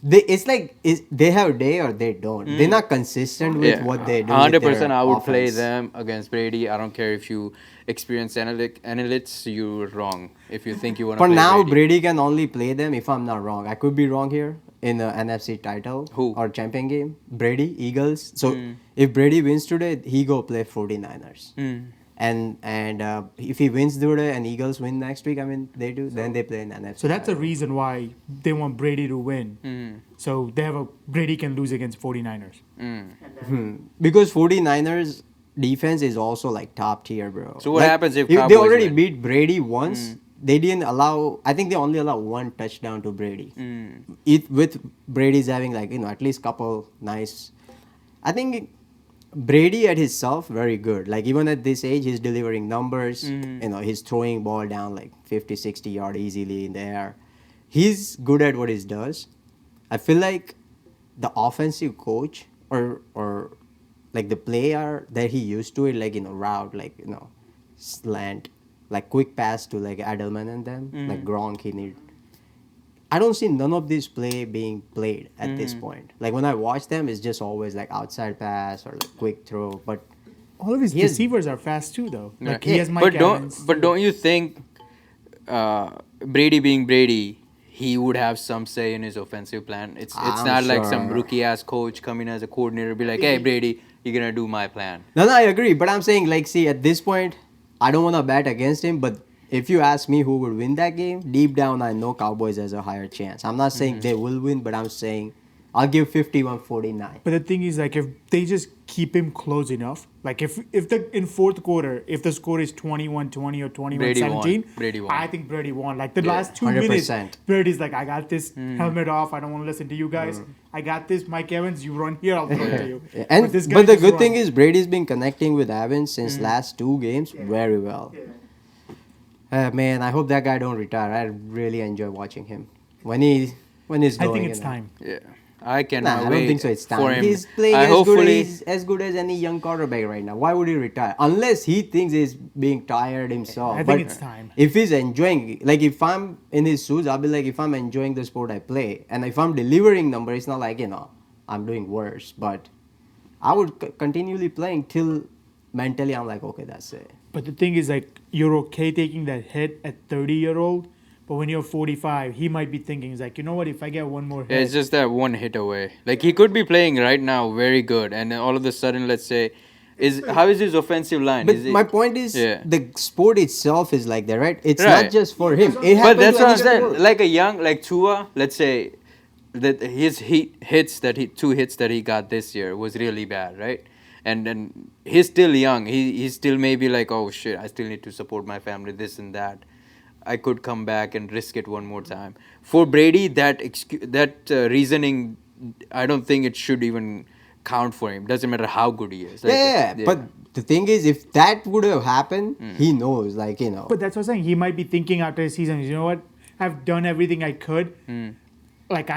[SPEAKER 3] They have a day or they don't. They're not consistent with what they do.
[SPEAKER 2] 100%. I would play
[SPEAKER 3] offense.
[SPEAKER 2] them against Brady. I don't care if you experience analytics. You're wrong if you think you want to.
[SPEAKER 3] For
[SPEAKER 2] play
[SPEAKER 3] now,
[SPEAKER 2] Brady.
[SPEAKER 3] Brady can only play them if I'm not wrong. I could be wrong here in the NFC title
[SPEAKER 2] Who?
[SPEAKER 3] or champion game. Brady, Eagles. So if Brady wins today, he go play 49ers. And if he wins today and Eagles win next week, they do. Then they play in NFC.
[SPEAKER 4] So that's the
[SPEAKER 3] title.
[SPEAKER 4] reason why they want Brady to win. So they have Brady can lose against 49ers.
[SPEAKER 3] Because 49ers defense is also like top tier, bro.
[SPEAKER 2] So what
[SPEAKER 3] Like,
[SPEAKER 2] happens if
[SPEAKER 3] they
[SPEAKER 2] Cowboys
[SPEAKER 3] already
[SPEAKER 2] win?
[SPEAKER 3] beat Brady once? They didn't allow. I think they only allow 1 touchdown to Brady. With Brady's having at least couple nice. I think Brady at himself very good. Like even at this age, he's delivering numbers. He's throwing ball down like 50, 60 yard easily in the air. He's good at what he does. I feel like the offensive coach or like the player that he used to it, route, slant, like quick pass to like Edelman and them, like Gronk, he need. I don't see none of this play being played at this point. Like when I watch them, it's just always like outside pass or like quick throw. But
[SPEAKER 4] All of his
[SPEAKER 3] He has-
[SPEAKER 4] receivers are fast too, though. Like
[SPEAKER 2] Yeah.
[SPEAKER 4] he has Mike
[SPEAKER 2] but
[SPEAKER 4] Evans.
[SPEAKER 2] don't you think Brady being Brady, he would have some say in his offensive plan? It's
[SPEAKER 3] I'm
[SPEAKER 2] not like some
[SPEAKER 3] sure.
[SPEAKER 2] rookie ass coach coming as a coordinator be like, hey Brady, you're gonna do my plan.
[SPEAKER 3] no, I agree. But I'm saying see at this point, I don't want to bet against him. But if you ask me who would win that game, deep down I know Cowboys has a higher chance. I'm not saying they will win, but I'm saying I'll give 51-49.
[SPEAKER 4] But the thing is, like, if they just keep him close enough, like if in fourth quarter, if the score is 21-20 or 21-17,
[SPEAKER 2] Brady won.
[SPEAKER 4] I think Brady won. Like the
[SPEAKER 2] Yeah.
[SPEAKER 4] last 2
[SPEAKER 3] 100%.
[SPEAKER 4] minutes, Brady's like, I got this helmet off. I don't want to listen to you guys. I got this, Mike Evans. You run here, I'll throw it to you.
[SPEAKER 3] Yeah, And
[SPEAKER 4] this guy
[SPEAKER 3] but the
[SPEAKER 4] just
[SPEAKER 3] good thing
[SPEAKER 4] runs.
[SPEAKER 3] is Brady's been connecting with Evans since last 2 games very well. Man, I hope that guy don't retire. I really enjoy watching him when he's
[SPEAKER 4] I
[SPEAKER 3] going.
[SPEAKER 4] think it's time.
[SPEAKER 2] Yeah. I cannot
[SPEAKER 3] Nah, I
[SPEAKER 2] wait
[SPEAKER 3] don't think so. It's
[SPEAKER 2] for
[SPEAKER 3] time.
[SPEAKER 2] him.
[SPEAKER 3] He's playing
[SPEAKER 2] I hopefully
[SPEAKER 3] as good as any young quarterback right now. Why would he retire? Unless he thinks he's being tired himself.
[SPEAKER 4] I think
[SPEAKER 3] But
[SPEAKER 4] it's time.
[SPEAKER 3] If he's enjoying, like if I'm in his shoes, I'll be like, if I'm enjoying the sport I play, and if I'm delivering numbers, it's not like I'm doing worse. But I would continually playing till mentally I'm like, okay, that's it.
[SPEAKER 4] But the thing is, like, you're okay taking that hit at 30-year-old, but when you're 45, he might be thinking, he's like, you know what? If I get one more
[SPEAKER 2] Yeah,
[SPEAKER 4] hit,
[SPEAKER 2] it's just that one hit away. Like he could be playing right now very good, and then all of a sudden, let's say, how is his offensive line?
[SPEAKER 3] But
[SPEAKER 2] Is it-
[SPEAKER 3] my point is,
[SPEAKER 2] Yeah.
[SPEAKER 3] the sport itself is like that, right? It's
[SPEAKER 2] Right.
[SPEAKER 3] not just for him. It
[SPEAKER 2] But
[SPEAKER 3] happens
[SPEAKER 2] that's
[SPEAKER 3] to
[SPEAKER 2] what I'm
[SPEAKER 3] any
[SPEAKER 2] saying.
[SPEAKER 3] sport.
[SPEAKER 2] Like a young, like Tua, let's say that his two hits that he got this year was really bad, right? And then he's still young. He's still maybe like, oh shit, I still need to support my family, this and that. I could come back and risk it one more time. For Brady, that reasoning, I don't think it should even count for him. Doesn't matter how good he is. Like,
[SPEAKER 3] Yeah, but the thing is, if that would have happened, he knows,
[SPEAKER 4] But that's what I'm saying. He might be thinking after the season, you know what? I've done everything I could. Like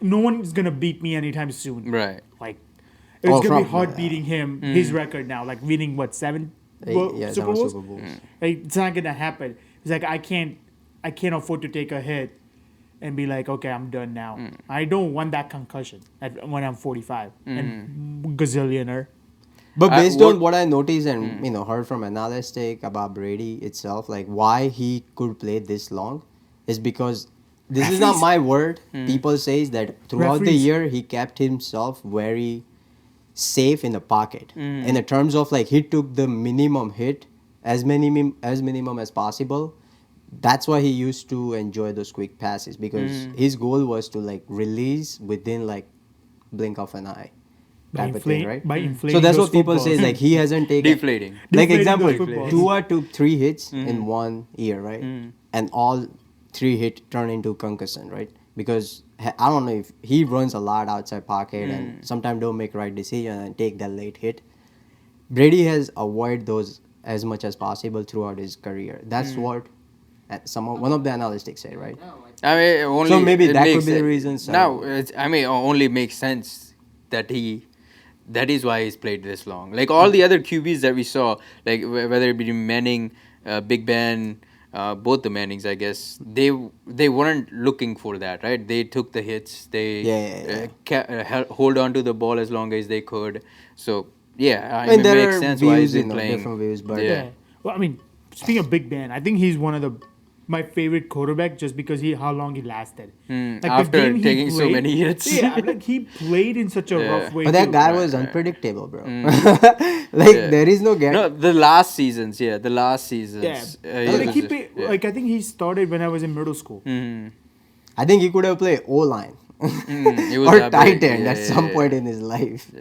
[SPEAKER 4] no one's gonna beat me anytime soon.
[SPEAKER 2] Right.
[SPEAKER 4] Like it's
[SPEAKER 3] Oh,
[SPEAKER 4] gonna be
[SPEAKER 3] from-
[SPEAKER 4] hard beating him. His record now, like winning what 7
[SPEAKER 3] 7
[SPEAKER 4] Super Bowls.
[SPEAKER 3] Super Bowls.
[SPEAKER 4] Like, it's not gonna happen. It's like I can't I can't afford to take a hit and be like, okay, I'm done now. I don't want that concussion when I'm 45 and gazillionaire.
[SPEAKER 3] But based
[SPEAKER 2] what-
[SPEAKER 3] on what I noticed and heard from analytic about Brady itself, like why he could play this long, is because this is not
[SPEAKER 4] Referees.
[SPEAKER 3] my word. People says that throughout the
[SPEAKER 4] Referees.
[SPEAKER 3] year he kept himself very safe in the pocket. In the terms of like he took the minimum hit as minimum as possible. That's why he used to enjoy those quick passes because his goal was to like release within like blink of an eye type of thing, right?
[SPEAKER 4] By inflating
[SPEAKER 3] So that's
[SPEAKER 4] those
[SPEAKER 3] what people say is
[SPEAKER 4] footballs.
[SPEAKER 3] like he hasn't taken
[SPEAKER 2] Deflating.
[SPEAKER 3] like
[SPEAKER 4] Deflating
[SPEAKER 3] example
[SPEAKER 4] those footballs.
[SPEAKER 3] Tua took 3 hits in 1 year, right? And all 3 hit turned into concussion, right? Because I don't know if he runs a lot outside pocket and sometimes don't make right decision and take that late hit. Brady has avoided those as much as possible throughout his career. That's what one of the analysts say, right?
[SPEAKER 2] I mean, only
[SPEAKER 3] So maybe
[SPEAKER 2] it
[SPEAKER 3] that could
[SPEAKER 2] makes
[SPEAKER 3] be the
[SPEAKER 2] sen-
[SPEAKER 3] reason, so-
[SPEAKER 2] No, I mean, only makes sense that that is why he's played this long. Like all the other QBs that we saw, like whether it be Manning, Big Ben, both the Mannings, I guess they weren't looking for that, right? They took the hits. They hold on to the ball as long as they could. So yeah,
[SPEAKER 3] I mean,
[SPEAKER 2] it
[SPEAKER 3] there
[SPEAKER 2] makes
[SPEAKER 3] are
[SPEAKER 2] sense why he's
[SPEAKER 3] views,
[SPEAKER 2] been playing.
[SPEAKER 3] different views, but
[SPEAKER 2] Yeah.
[SPEAKER 4] Yeah. Well, I mean, speaking of Big Ben, I think he's one of my favorite quarterback just because how long he lasted. Like the
[SPEAKER 2] After
[SPEAKER 4] game he
[SPEAKER 2] taking so
[SPEAKER 4] played-
[SPEAKER 2] many hits.
[SPEAKER 4] Yeah, like he played in such a rough way.
[SPEAKER 3] But that
[SPEAKER 4] too.
[SPEAKER 3] guy was unpredictable, bro. Like there is no guarantee.
[SPEAKER 2] No, the last seasons. Yeah, the last seasons.
[SPEAKER 4] Yeah,
[SPEAKER 2] he
[SPEAKER 4] like
[SPEAKER 2] was
[SPEAKER 4] he
[SPEAKER 2] just-
[SPEAKER 4] played,
[SPEAKER 2] yeah.
[SPEAKER 4] like I think he started when I was in middle school.
[SPEAKER 3] I think he could have played O line
[SPEAKER 2] He was
[SPEAKER 3] or
[SPEAKER 2] that
[SPEAKER 3] tight
[SPEAKER 2] big.
[SPEAKER 3] end
[SPEAKER 2] Yeah,
[SPEAKER 3] at
[SPEAKER 2] yeah,
[SPEAKER 3] some
[SPEAKER 2] yeah.
[SPEAKER 3] point in his life.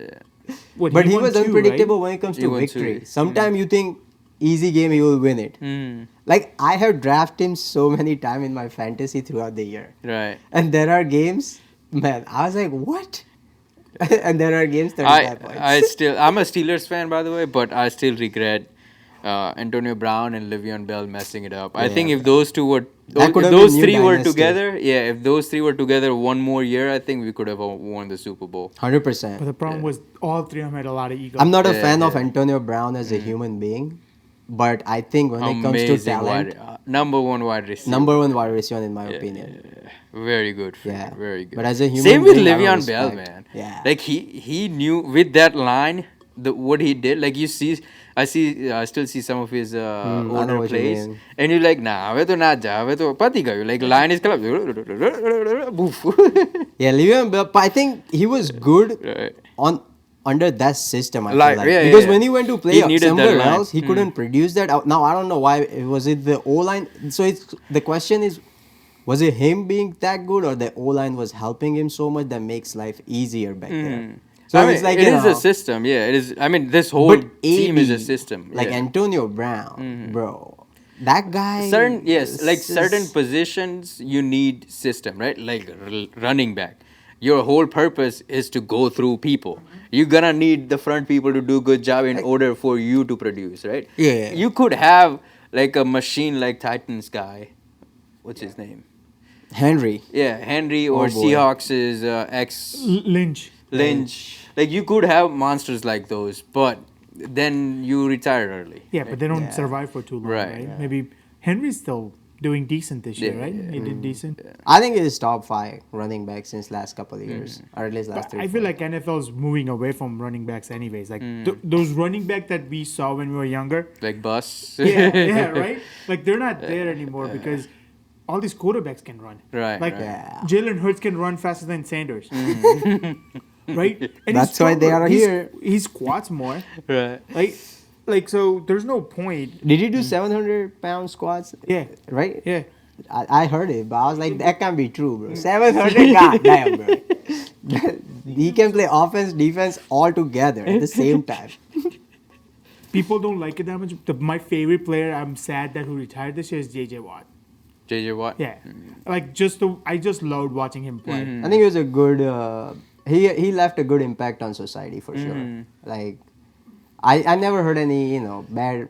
[SPEAKER 4] What,
[SPEAKER 3] But he
[SPEAKER 4] won
[SPEAKER 3] was
[SPEAKER 4] two,
[SPEAKER 3] unpredictable
[SPEAKER 4] right?
[SPEAKER 3] when it comes
[SPEAKER 2] He
[SPEAKER 3] to
[SPEAKER 2] won
[SPEAKER 3] victory.
[SPEAKER 2] two.
[SPEAKER 3] Sometimes you think easy game he will win it. Like I have drafted him so many times in my fantasy throughout the year.
[SPEAKER 2] Right.
[SPEAKER 3] And there are games, man, I was like, what? And there are games 35 points.
[SPEAKER 2] I'm a Steelers fan, by the way, but I still regret Antonio Brown and Le'Veon Bell messing it up. I think if those two were,
[SPEAKER 3] That could
[SPEAKER 2] if
[SPEAKER 3] have been
[SPEAKER 2] those
[SPEAKER 3] new
[SPEAKER 2] three were
[SPEAKER 3] dynasty.
[SPEAKER 2] together, if those three were together one more year, I think we could have won the Super Bowl.
[SPEAKER 3] 100%.
[SPEAKER 4] But the problem was all three of them had a lot of ego.
[SPEAKER 3] I'm not a
[SPEAKER 2] Yeah,
[SPEAKER 3] fan of
[SPEAKER 2] yeah.
[SPEAKER 3] Antonio Brown as a human being, but I think when it comes to
[SPEAKER 2] Amazing
[SPEAKER 3] talent,
[SPEAKER 2] number one wide receiver.
[SPEAKER 3] number one wide receiver in my opinion.
[SPEAKER 2] Very good.
[SPEAKER 3] Yeah.
[SPEAKER 2] Very good.
[SPEAKER 3] But as a human
[SPEAKER 2] Same with
[SPEAKER 3] being, I don't
[SPEAKER 2] Le'Veon Bell,
[SPEAKER 3] respect.
[SPEAKER 2] man.
[SPEAKER 3] Yeah.
[SPEAKER 2] Like he knew with that line what he did. Like I still see some of his
[SPEAKER 3] I know
[SPEAKER 2] older
[SPEAKER 3] what you
[SPEAKER 2] plays,
[SPEAKER 3] mean.
[SPEAKER 2] and you're like, nah, we to not ja, we to pati gayo. Like line is collapsed. Boof.
[SPEAKER 3] Yeah, Le'Veon Bell, but I think he was good
[SPEAKER 2] Right.
[SPEAKER 3] under that system. I
[SPEAKER 2] Like,
[SPEAKER 3] feel like
[SPEAKER 2] yeah,
[SPEAKER 3] because
[SPEAKER 2] yeah.
[SPEAKER 3] when he went to play
[SPEAKER 2] He needed that
[SPEAKER 3] somewhere
[SPEAKER 2] line.
[SPEAKER 3] else, he couldn't produce that. Now I don't know why. Was it the O line? So the question is, was it him being that good, or the O line was helping him so much that makes life easier back there? So
[SPEAKER 2] I mean,
[SPEAKER 3] it's like
[SPEAKER 2] it
[SPEAKER 3] you
[SPEAKER 2] is
[SPEAKER 3] know,
[SPEAKER 2] a system. Yeah, it is. I mean, this whole
[SPEAKER 3] but
[SPEAKER 2] team is a
[SPEAKER 3] AD,
[SPEAKER 2] system.
[SPEAKER 3] Like
[SPEAKER 2] yeah.
[SPEAKER 3] Antonio Brown, bro, that guy.
[SPEAKER 2] certain
[SPEAKER 3] is
[SPEAKER 2] certain
[SPEAKER 3] just-
[SPEAKER 2] positions you need system, right? Like running back, your whole purpose is to go through people. You're gonna need the front people to do good job in order for you to produce, right?
[SPEAKER 3] Yeah.
[SPEAKER 2] You could have like a machine like Titans guy, what's his name?
[SPEAKER 3] Henry.
[SPEAKER 2] Yeah, Henry or
[SPEAKER 3] Oh, boy.
[SPEAKER 2] Seahawks' ex
[SPEAKER 4] Lynch.
[SPEAKER 2] Lynch. Like you could have monsters like those, but then you retire early.
[SPEAKER 4] Yeah, but they don't
[SPEAKER 3] Yeah.
[SPEAKER 4] survive for too long,
[SPEAKER 2] Right.
[SPEAKER 4] right?
[SPEAKER 2] Yeah.
[SPEAKER 4] Maybe Henry's still doing decent this year,
[SPEAKER 2] Yeah,
[SPEAKER 4] right?
[SPEAKER 2] yeah,
[SPEAKER 4] He did decent.
[SPEAKER 3] I think he's top 5 running back since last couple of years, or at least last
[SPEAKER 4] But
[SPEAKER 3] 3.
[SPEAKER 4] I feel like NFL's moving away from running backs anyways. Like those running back that we saw when we were younger.
[SPEAKER 2] Like Bus.
[SPEAKER 4] Yeah, right? Like they're not there anymore because all these quarterbacks can run.
[SPEAKER 2] Right,
[SPEAKER 4] Like
[SPEAKER 2] right.
[SPEAKER 3] Yeah.
[SPEAKER 4] Jalen Hurts can run faster than Sanders. Right? And
[SPEAKER 3] That's
[SPEAKER 4] he's
[SPEAKER 3] why they
[SPEAKER 4] stronger.
[SPEAKER 3] are
[SPEAKER 4] He's-
[SPEAKER 3] here.
[SPEAKER 4] He squats more.
[SPEAKER 2] Right.
[SPEAKER 4] Like so there's no point.
[SPEAKER 3] Did he do 700-pound squats?
[SPEAKER 4] Yeah.
[SPEAKER 3] Right?
[SPEAKER 4] Yeah.
[SPEAKER 3] I heard it, but I was like, that can't be true, bro. 700, god damn, bro. He can play offense, defense all together at the same time.
[SPEAKER 4] People don't like it that much. My favorite player, I'm sad that who retired this year is JJ Watt.
[SPEAKER 2] JJ Watt.
[SPEAKER 4] Yeah. Like I just loved watching him play.
[SPEAKER 3] I think it was a good. He left a good impact on society for sure. Like, I never heard any bad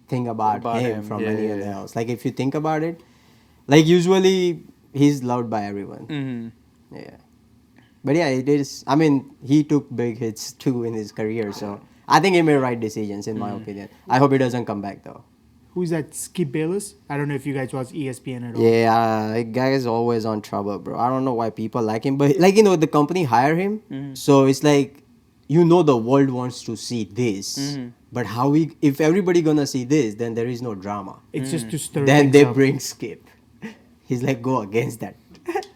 [SPEAKER 3] thing about him from
[SPEAKER 2] Yeah,
[SPEAKER 3] anyone
[SPEAKER 2] yeah.
[SPEAKER 3] else. Like if you think about it, like usually he's loved by everyone. Yeah. But yeah, it is. I mean, he took big hits too in his career, so I think he made right decisions in my opinion. I hope he doesn't come back though.
[SPEAKER 4] who's that? Skip Bayless. I don't know if you guys watch ESPN at all.
[SPEAKER 3] Yeah, that guy is always on trouble, bro. I don't know why people like him, but like the company hire him, so it's like the world wants to see this, but if everybody gonna see this, then there is no drama.
[SPEAKER 4] It's just to stir
[SPEAKER 3] Then
[SPEAKER 4] things
[SPEAKER 3] they
[SPEAKER 4] up.
[SPEAKER 3] bring Skip. He's like go against that,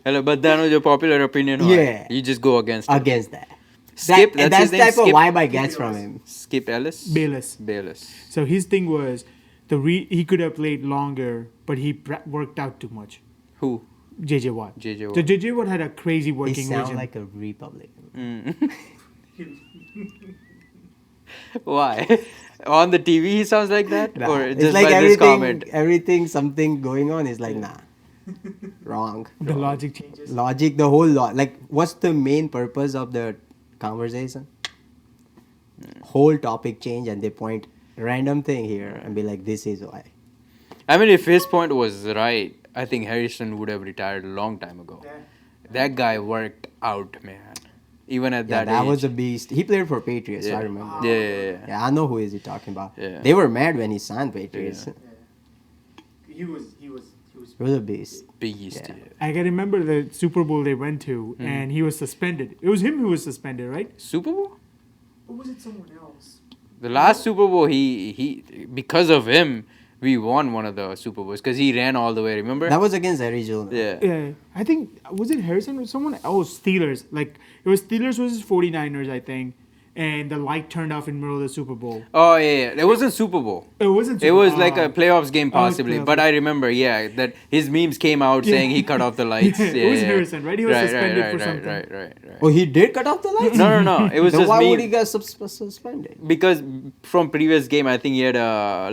[SPEAKER 2] Hello, but that was your popular opinion. Right?
[SPEAKER 3] Yeah.
[SPEAKER 2] You just go against it.
[SPEAKER 3] against that.
[SPEAKER 2] Skip,
[SPEAKER 3] And
[SPEAKER 2] that's
[SPEAKER 3] that's
[SPEAKER 2] his
[SPEAKER 3] the
[SPEAKER 2] name,
[SPEAKER 3] type of
[SPEAKER 2] Skip?
[SPEAKER 3] vibe I get from him.
[SPEAKER 2] Skip Ellis?
[SPEAKER 4] Bayless.
[SPEAKER 2] Bayless.
[SPEAKER 4] So his thing was he could have played longer, but he worked out too much.
[SPEAKER 2] Who?
[SPEAKER 4] JJ Watt.
[SPEAKER 2] JJ Watt.
[SPEAKER 4] So JJ Watt had a crazy
[SPEAKER 3] He
[SPEAKER 4] working
[SPEAKER 3] sound
[SPEAKER 4] regime.
[SPEAKER 3] like a Republican.
[SPEAKER 2] Why? On the TV he sounds like that?
[SPEAKER 3] Nah,
[SPEAKER 2] Or
[SPEAKER 3] it's
[SPEAKER 2] just
[SPEAKER 3] like
[SPEAKER 2] by this comment?
[SPEAKER 3] everything, something going on is like nah, wrong.
[SPEAKER 4] The logic changes.
[SPEAKER 3] Logic, the whole lot. Like, what's the main purpose of the conversation? Whole topic change, and they point random thing here and be like, "This is why."
[SPEAKER 2] I mean, if his point was right, I think Harrison would have retired a long time ago. That guy worked out, man. Even at
[SPEAKER 3] Yeah,
[SPEAKER 2] that
[SPEAKER 3] that
[SPEAKER 2] age.
[SPEAKER 3] was a beast. He played for Patriots, so I
[SPEAKER 2] Yeah.
[SPEAKER 3] remember.
[SPEAKER 2] Yeah.
[SPEAKER 3] Yeah, I know who is he talking about.
[SPEAKER 2] Yeah.
[SPEAKER 3] They were mad when he signed Patriots.
[SPEAKER 2] Yeah.
[SPEAKER 4] He was.
[SPEAKER 3] He was a beast.
[SPEAKER 2] Beast.
[SPEAKER 3] Yeah.
[SPEAKER 2] Yeah.
[SPEAKER 4] I can remember the Super Bowl they went to, and he was suspended. It was him who was suspended, right?
[SPEAKER 2] Super Bowl?
[SPEAKER 4] Or was it someone else?
[SPEAKER 2] The last Super Bowl, he because of him, we won one of the Super Bowls because he ran all the way. Remember?
[SPEAKER 3] That was against Arizona.
[SPEAKER 2] Yeah.
[SPEAKER 4] Yeah, I think was it Harrison or someone? Oh, Steelers. Like it was Steelers versus 49ers, I think. And the light turned off in the middle of the Super Bowl.
[SPEAKER 2] Oh yeah. It wasn't Super Bowl.
[SPEAKER 4] It wasn't.
[SPEAKER 2] It was like a playoffs game
[SPEAKER 4] Oh, it's
[SPEAKER 2] possibly,
[SPEAKER 4] playoff
[SPEAKER 2] but
[SPEAKER 4] game.
[SPEAKER 2] I remember, that his memes came out saying he cut off the lights.
[SPEAKER 4] Yeah,
[SPEAKER 2] Yeah,
[SPEAKER 4] it was
[SPEAKER 2] yeah.
[SPEAKER 4] Harrison, right? He was suspended for something.
[SPEAKER 2] Right.
[SPEAKER 3] Oh, he did cut off the lights?
[SPEAKER 2] No. It was
[SPEAKER 3] Then
[SPEAKER 2] just
[SPEAKER 3] why
[SPEAKER 2] meme.
[SPEAKER 3] would he get suspended?
[SPEAKER 2] Because from previous game, I think he had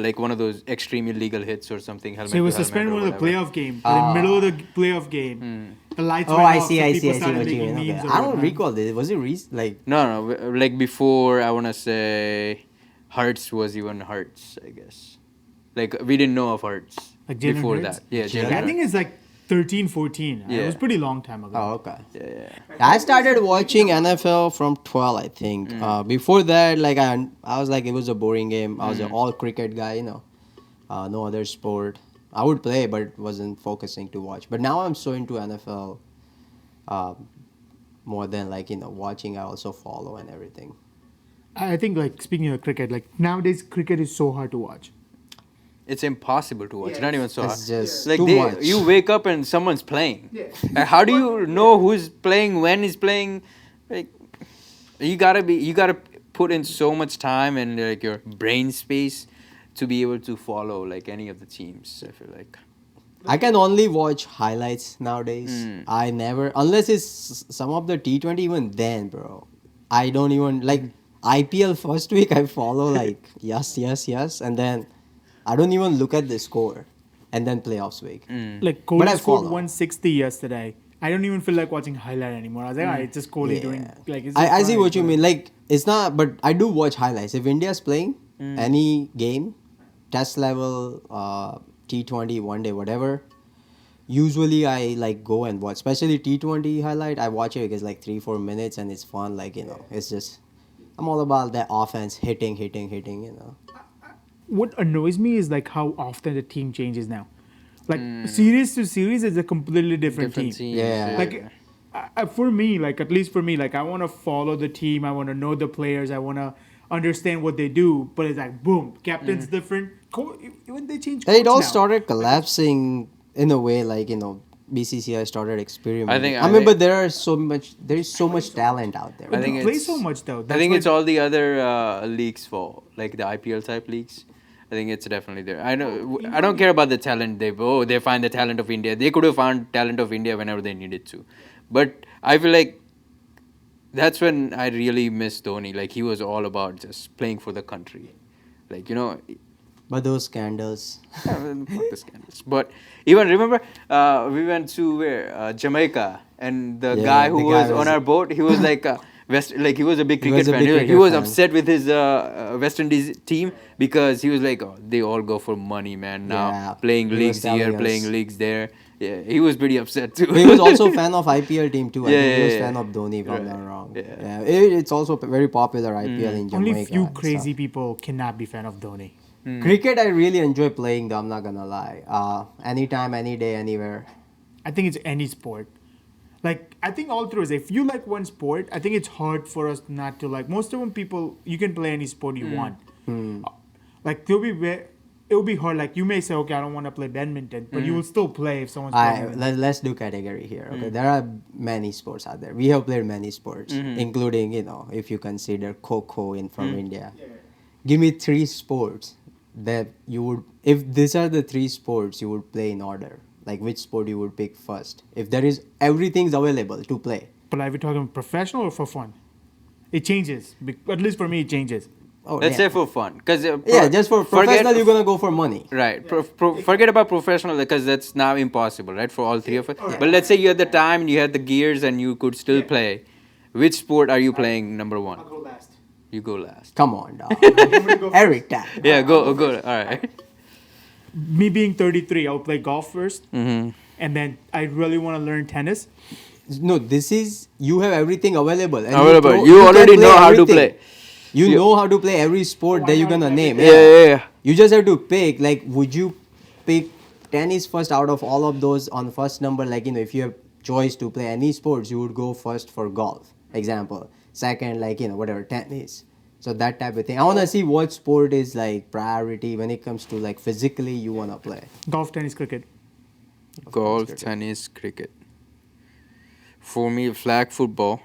[SPEAKER 2] like one of those extreme illegal hits or something.
[SPEAKER 4] So he was suspended one of the playoff game, but in the middle of the playoff game, the lights
[SPEAKER 3] Oh,
[SPEAKER 4] went
[SPEAKER 3] I
[SPEAKER 4] off.
[SPEAKER 3] see,
[SPEAKER 4] so
[SPEAKER 3] I
[SPEAKER 4] people
[SPEAKER 3] see what
[SPEAKER 4] started
[SPEAKER 3] you
[SPEAKER 4] making
[SPEAKER 3] mean.
[SPEAKER 4] memes
[SPEAKER 3] Okay.
[SPEAKER 4] or
[SPEAKER 3] I don't
[SPEAKER 4] whatnot.
[SPEAKER 3] recall this. Was it like?
[SPEAKER 2] No, like before, I want to say Hurts was even Hurts, I guess. Like we didn't know of Hurts
[SPEAKER 4] Like Jalen
[SPEAKER 2] before
[SPEAKER 4] Hurts?
[SPEAKER 2] that. Yeah,
[SPEAKER 3] Jalen
[SPEAKER 2] Jalen
[SPEAKER 4] I think it's like 13, 14. It
[SPEAKER 2] Yeah.
[SPEAKER 4] was pretty long time ago.
[SPEAKER 3] Oh, okay.
[SPEAKER 2] Yeah.
[SPEAKER 3] I started watching NFL from 12, I think. Before that, like I was like, it was a boring game. I was an all cricket guy, no other sport. I would play, but wasn't focusing to watch. But now I'm so into NFL, more than like watching. I also follow and everything.
[SPEAKER 4] I think like speaking of cricket, like nowadays cricket is so hard to watch.
[SPEAKER 2] It's impossible to watch. Not even so
[SPEAKER 3] It's
[SPEAKER 2] hard.
[SPEAKER 3] just
[SPEAKER 2] Like
[SPEAKER 3] too much.
[SPEAKER 2] you wake up and someone's playing. Like, how do you know who's playing, when he's playing? Like you gotta put in so much time and like your brain space to be able to follow like any of the teams. I feel like.
[SPEAKER 3] I can only watch highlights nowadays. I never, unless it's some of the T20, even then, bro. I don't even, like, IPL first week, I follow, like, yes, and then I don't even look at the score. And then playoffs week.
[SPEAKER 4] Like
[SPEAKER 3] But I
[SPEAKER 4] Kohli scored
[SPEAKER 3] follow.
[SPEAKER 4] 160 yesterday. I don't even feel like watching highlight anymore. I was like, it's just Kohli doing like. It's
[SPEAKER 3] I
[SPEAKER 4] just
[SPEAKER 3] see
[SPEAKER 4] fine,
[SPEAKER 3] what you
[SPEAKER 4] but-
[SPEAKER 3] mean. Like, it's not, but I do watch highlights. If India's playing any game, test level, T20, one day, whatever, usually I like go and watch, especially T20 highlight. I watch it because like 3-4 minutes and it's fun. Like, it's just, I'm all about that offense, hitting.
[SPEAKER 4] What annoys me is like how often the team changes now. Like series to series is a completely different team.
[SPEAKER 2] teams.
[SPEAKER 3] Yeah.
[SPEAKER 4] Like for me, like at least for me, like I want to follow the team. I want to know the players. I want to understand what they do. But it's like boom, captain's different. Even they change.
[SPEAKER 3] And it
[SPEAKER 4] coach
[SPEAKER 3] all
[SPEAKER 4] now.
[SPEAKER 3] started collapsing in a way, like, BCCI started experimenting.
[SPEAKER 2] I think-
[SPEAKER 3] but there is so much talent out there.
[SPEAKER 2] I think
[SPEAKER 4] They play
[SPEAKER 2] it's-
[SPEAKER 4] so much though.
[SPEAKER 2] I
[SPEAKER 4] That's
[SPEAKER 2] think
[SPEAKER 4] what-
[SPEAKER 2] it's all the other leagues' fault, like the IPL type leagues. I think it's definitely there. I don't care about the talent. They find the talent of India. They could have found talent of India whenever they needed to, but I feel like that's when I really miss Dhoni. Like he was all about just playing for the country, like
[SPEAKER 3] But those scandals.
[SPEAKER 2] fuck the scandals. But even remember, we went to where Jamaica, and the
[SPEAKER 3] Yeah,
[SPEAKER 2] guy who
[SPEAKER 3] the guy
[SPEAKER 2] was on
[SPEAKER 3] was-
[SPEAKER 2] our boat, he was like he was a big
[SPEAKER 3] He
[SPEAKER 2] cricket
[SPEAKER 3] was a
[SPEAKER 2] fan.
[SPEAKER 3] big
[SPEAKER 2] He
[SPEAKER 3] cricket
[SPEAKER 2] was
[SPEAKER 3] fan.
[SPEAKER 2] upset with his West Indies team because he was like, oh, they all go for money, man. Now
[SPEAKER 3] Yeah,
[SPEAKER 2] playing
[SPEAKER 3] he was
[SPEAKER 2] leagues here,
[SPEAKER 3] telling
[SPEAKER 2] playing
[SPEAKER 3] us.
[SPEAKER 2] leagues there. Yeah, he was pretty upset too.
[SPEAKER 3] He was also a fan of IPL team too. I think he was
[SPEAKER 2] Yeah.
[SPEAKER 3] fan of Dhoni, if I'm not
[SPEAKER 2] Right.
[SPEAKER 3] wrong.
[SPEAKER 2] Yeah.
[SPEAKER 3] It's also very popular IPL in Jamaica.
[SPEAKER 4] only few
[SPEAKER 3] and
[SPEAKER 4] crazy
[SPEAKER 3] stuff.
[SPEAKER 4] people cannot be fan of Dhoni.
[SPEAKER 3] Cricket, I really enjoy playing though, I'm not gonna lie. Anytime, any day, anywhere.
[SPEAKER 4] I think it's any sport. Like, I think all through is if you like one sport, I think it's hard for us not to like. Most of them people, you can play any sport you want. Like, it'll be hard. Like, you may say, okay, I don't want to play badminton, but you will still play if someone's playing.
[SPEAKER 3] Let's do category here. Okay, there are many sports out there. We have played many sports, including if you consider Kho in from India. Give me 3 sports that you would. If these are the 3 sports you would play in order, like which sport you would pick first? If there is everything's available to play.
[SPEAKER 4] But are we talking professional or for fun? It changes. At least for me, it changes.
[SPEAKER 3] Oh,
[SPEAKER 2] Let's say for fun, because
[SPEAKER 3] just for professional, you're gonna go for money.
[SPEAKER 2] Right. Forget about professional because that's now impossible, right? For all 3 of us. But let's say you had the time, you had the gears, and you could still play. Which sport are you playing? Number 1.
[SPEAKER 4] I'll go last.
[SPEAKER 2] You go last.
[SPEAKER 3] Come on, dog. Eric, that.
[SPEAKER 2] Yeah, go. All right.
[SPEAKER 4] Me being 33, I'll play golf first, and then I really want to learn tennis.
[SPEAKER 3] No, this is you have everything available. And
[SPEAKER 2] Available.
[SPEAKER 3] You
[SPEAKER 2] You
[SPEAKER 3] can
[SPEAKER 2] already
[SPEAKER 3] play
[SPEAKER 2] know how to
[SPEAKER 3] everything.
[SPEAKER 2] play.
[SPEAKER 3] You know how to play every sport that you're gonna name.
[SPEAKER 2] Yeah.
[SPEAKER 3] You just have to pick. Like, would you pick tennis first out of all of those on first number? Like, if you have choice to play any sports, you would go first for golf, example. Second, like, whatever, tennis. So that type of thing. I wanna see what sport is like priority when it comes to like physically you wanna play.
[SPEAKER 4] Golf, tennis, cricket.
[SPEAKER 2] Golf, tennis, cricket. For me, flag football.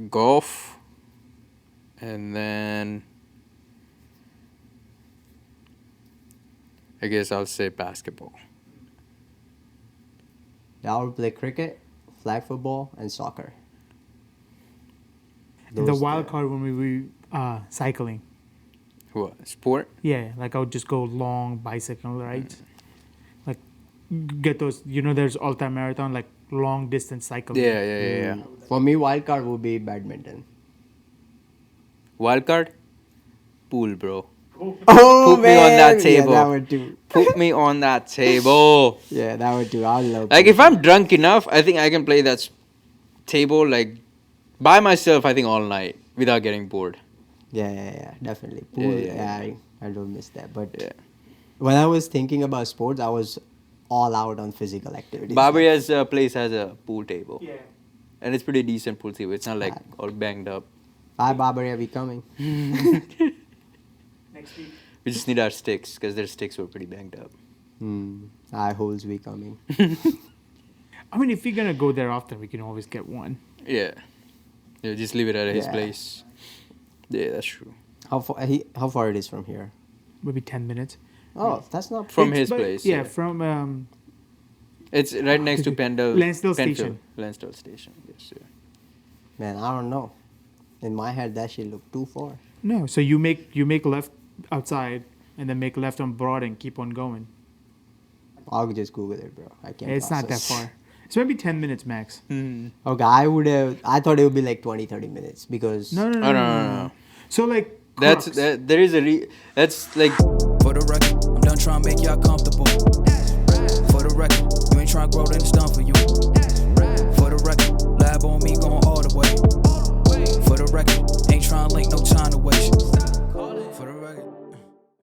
[SPEAKER 2] Golf, and then I guess I'll say basketball.
[SPEAKER 3] I would play cricket, flag football, and soccer.
[SPEAKER 4] The
[SPEAKER 3] Those
[SPEAKER 4] wild
[SPEAKER 3] three.
[SPEAKER 4] card when we were cycling.
[SPEAKER 2] What sport?
[SPEAKER 4] Yeah, like I would just go long bicycle rides. Like, get those, there's ultra marathon, like long distance cycling.
[SPEAKER 2] Yeah.
[SPEAKER 3] For me, wild card would be badminton.
[SPEAKER 2] Wild card? Pool, bro.
[SPEAKER 3] Oh,
[SPEAKER 2] Put me on that table.
[SPEAKER 3] Yeah, that one too.
[SPEAKER 2] Put me on that table.
[SPEAKER 3] Yeah, that one too. I love.
[SPEAKER 2] Like
[SPEAKER 3] pool.
[SPEAKER 2] if I'm drunk enough, I think I can play that table like by myself. I think all night without getting bored.
[SPEAKER 3] Yeah, definitely. Pool.
[SPEAKER 2] Yeah.
[SPEAKER 3] I don't miss that. But
[SPEAKER 2] Yeah.
[SPEAKER 3] when I was thinking about sports, I was all out on physical activities.
[SPEAKER 2] Barbaria's place has a pool table,
[SPEAKER 4] Yeah.
[SPEAKER 2] and it's pretty decent pool table. It's not like all banged up.
[SPEAKER 3] Hi, Barbaria, be coming.
[SPEAKER 4] Next week.
[SPEAKER 2] We just need our sticks because their sticks were pretty banged up.
[SPEAKER 3] Hi, holes be coming.
[SPEAKER 4] I mean, if you're going to go there often, we can always get one.
[SPEAKER 2] Yeah, just leave it at his
[SPEAKER 3] Yeah.
[SPEAKER 2] place. Yeah, that's true.
[SPEAKER 3] How far it is from here?
[SPEAKER 4] Maybe 10 minutes.
[SPEAKER 3] Oh, that's not
[SPEAKER 2] From
[SPEAKER 4] It's
[SPEAKER 2] his
[SPEAKER 4] by-
[SPEAKER 2] place.
[SPEAKER 4] Yeah, from...
[SPEAKER 2] It's right next to
[SPEAKER 4] Lansdale Station.
[SPEAKER 2] Lansdale Station. Yes, yeah.
[SPEAKER 3] Man, I don't know. In my head, that shit look too far.
[SPEAKER 4] No, so you make left outside and then make left on Broad and keep on going.
[SPEAKER 3] I'll just Google it, bro. I can't.
[SPEAKER 4] It's not that
[SPEAKER 3] process.
[SPEAKER 4] far. It's maybe 10 minutes max.
[SPEAKER 3] Okay, I thought it would be like 20-30 minutes because.
[SPEAKER 4] No.
[SPEAKER 2] Oh, no.
[SPEAKER 4] So like
[SPEAKER 2] That's
[SPEAKER 4] Crocs.
[SPEAKER 2] there is that's like
[SPEAKER 1] For the record, I'm done trying to make y'all comfortable. For the record, you ain't trying to grow, then it's done for you. For the record, lab on me going all the way. For the record, ain't trying to link no time.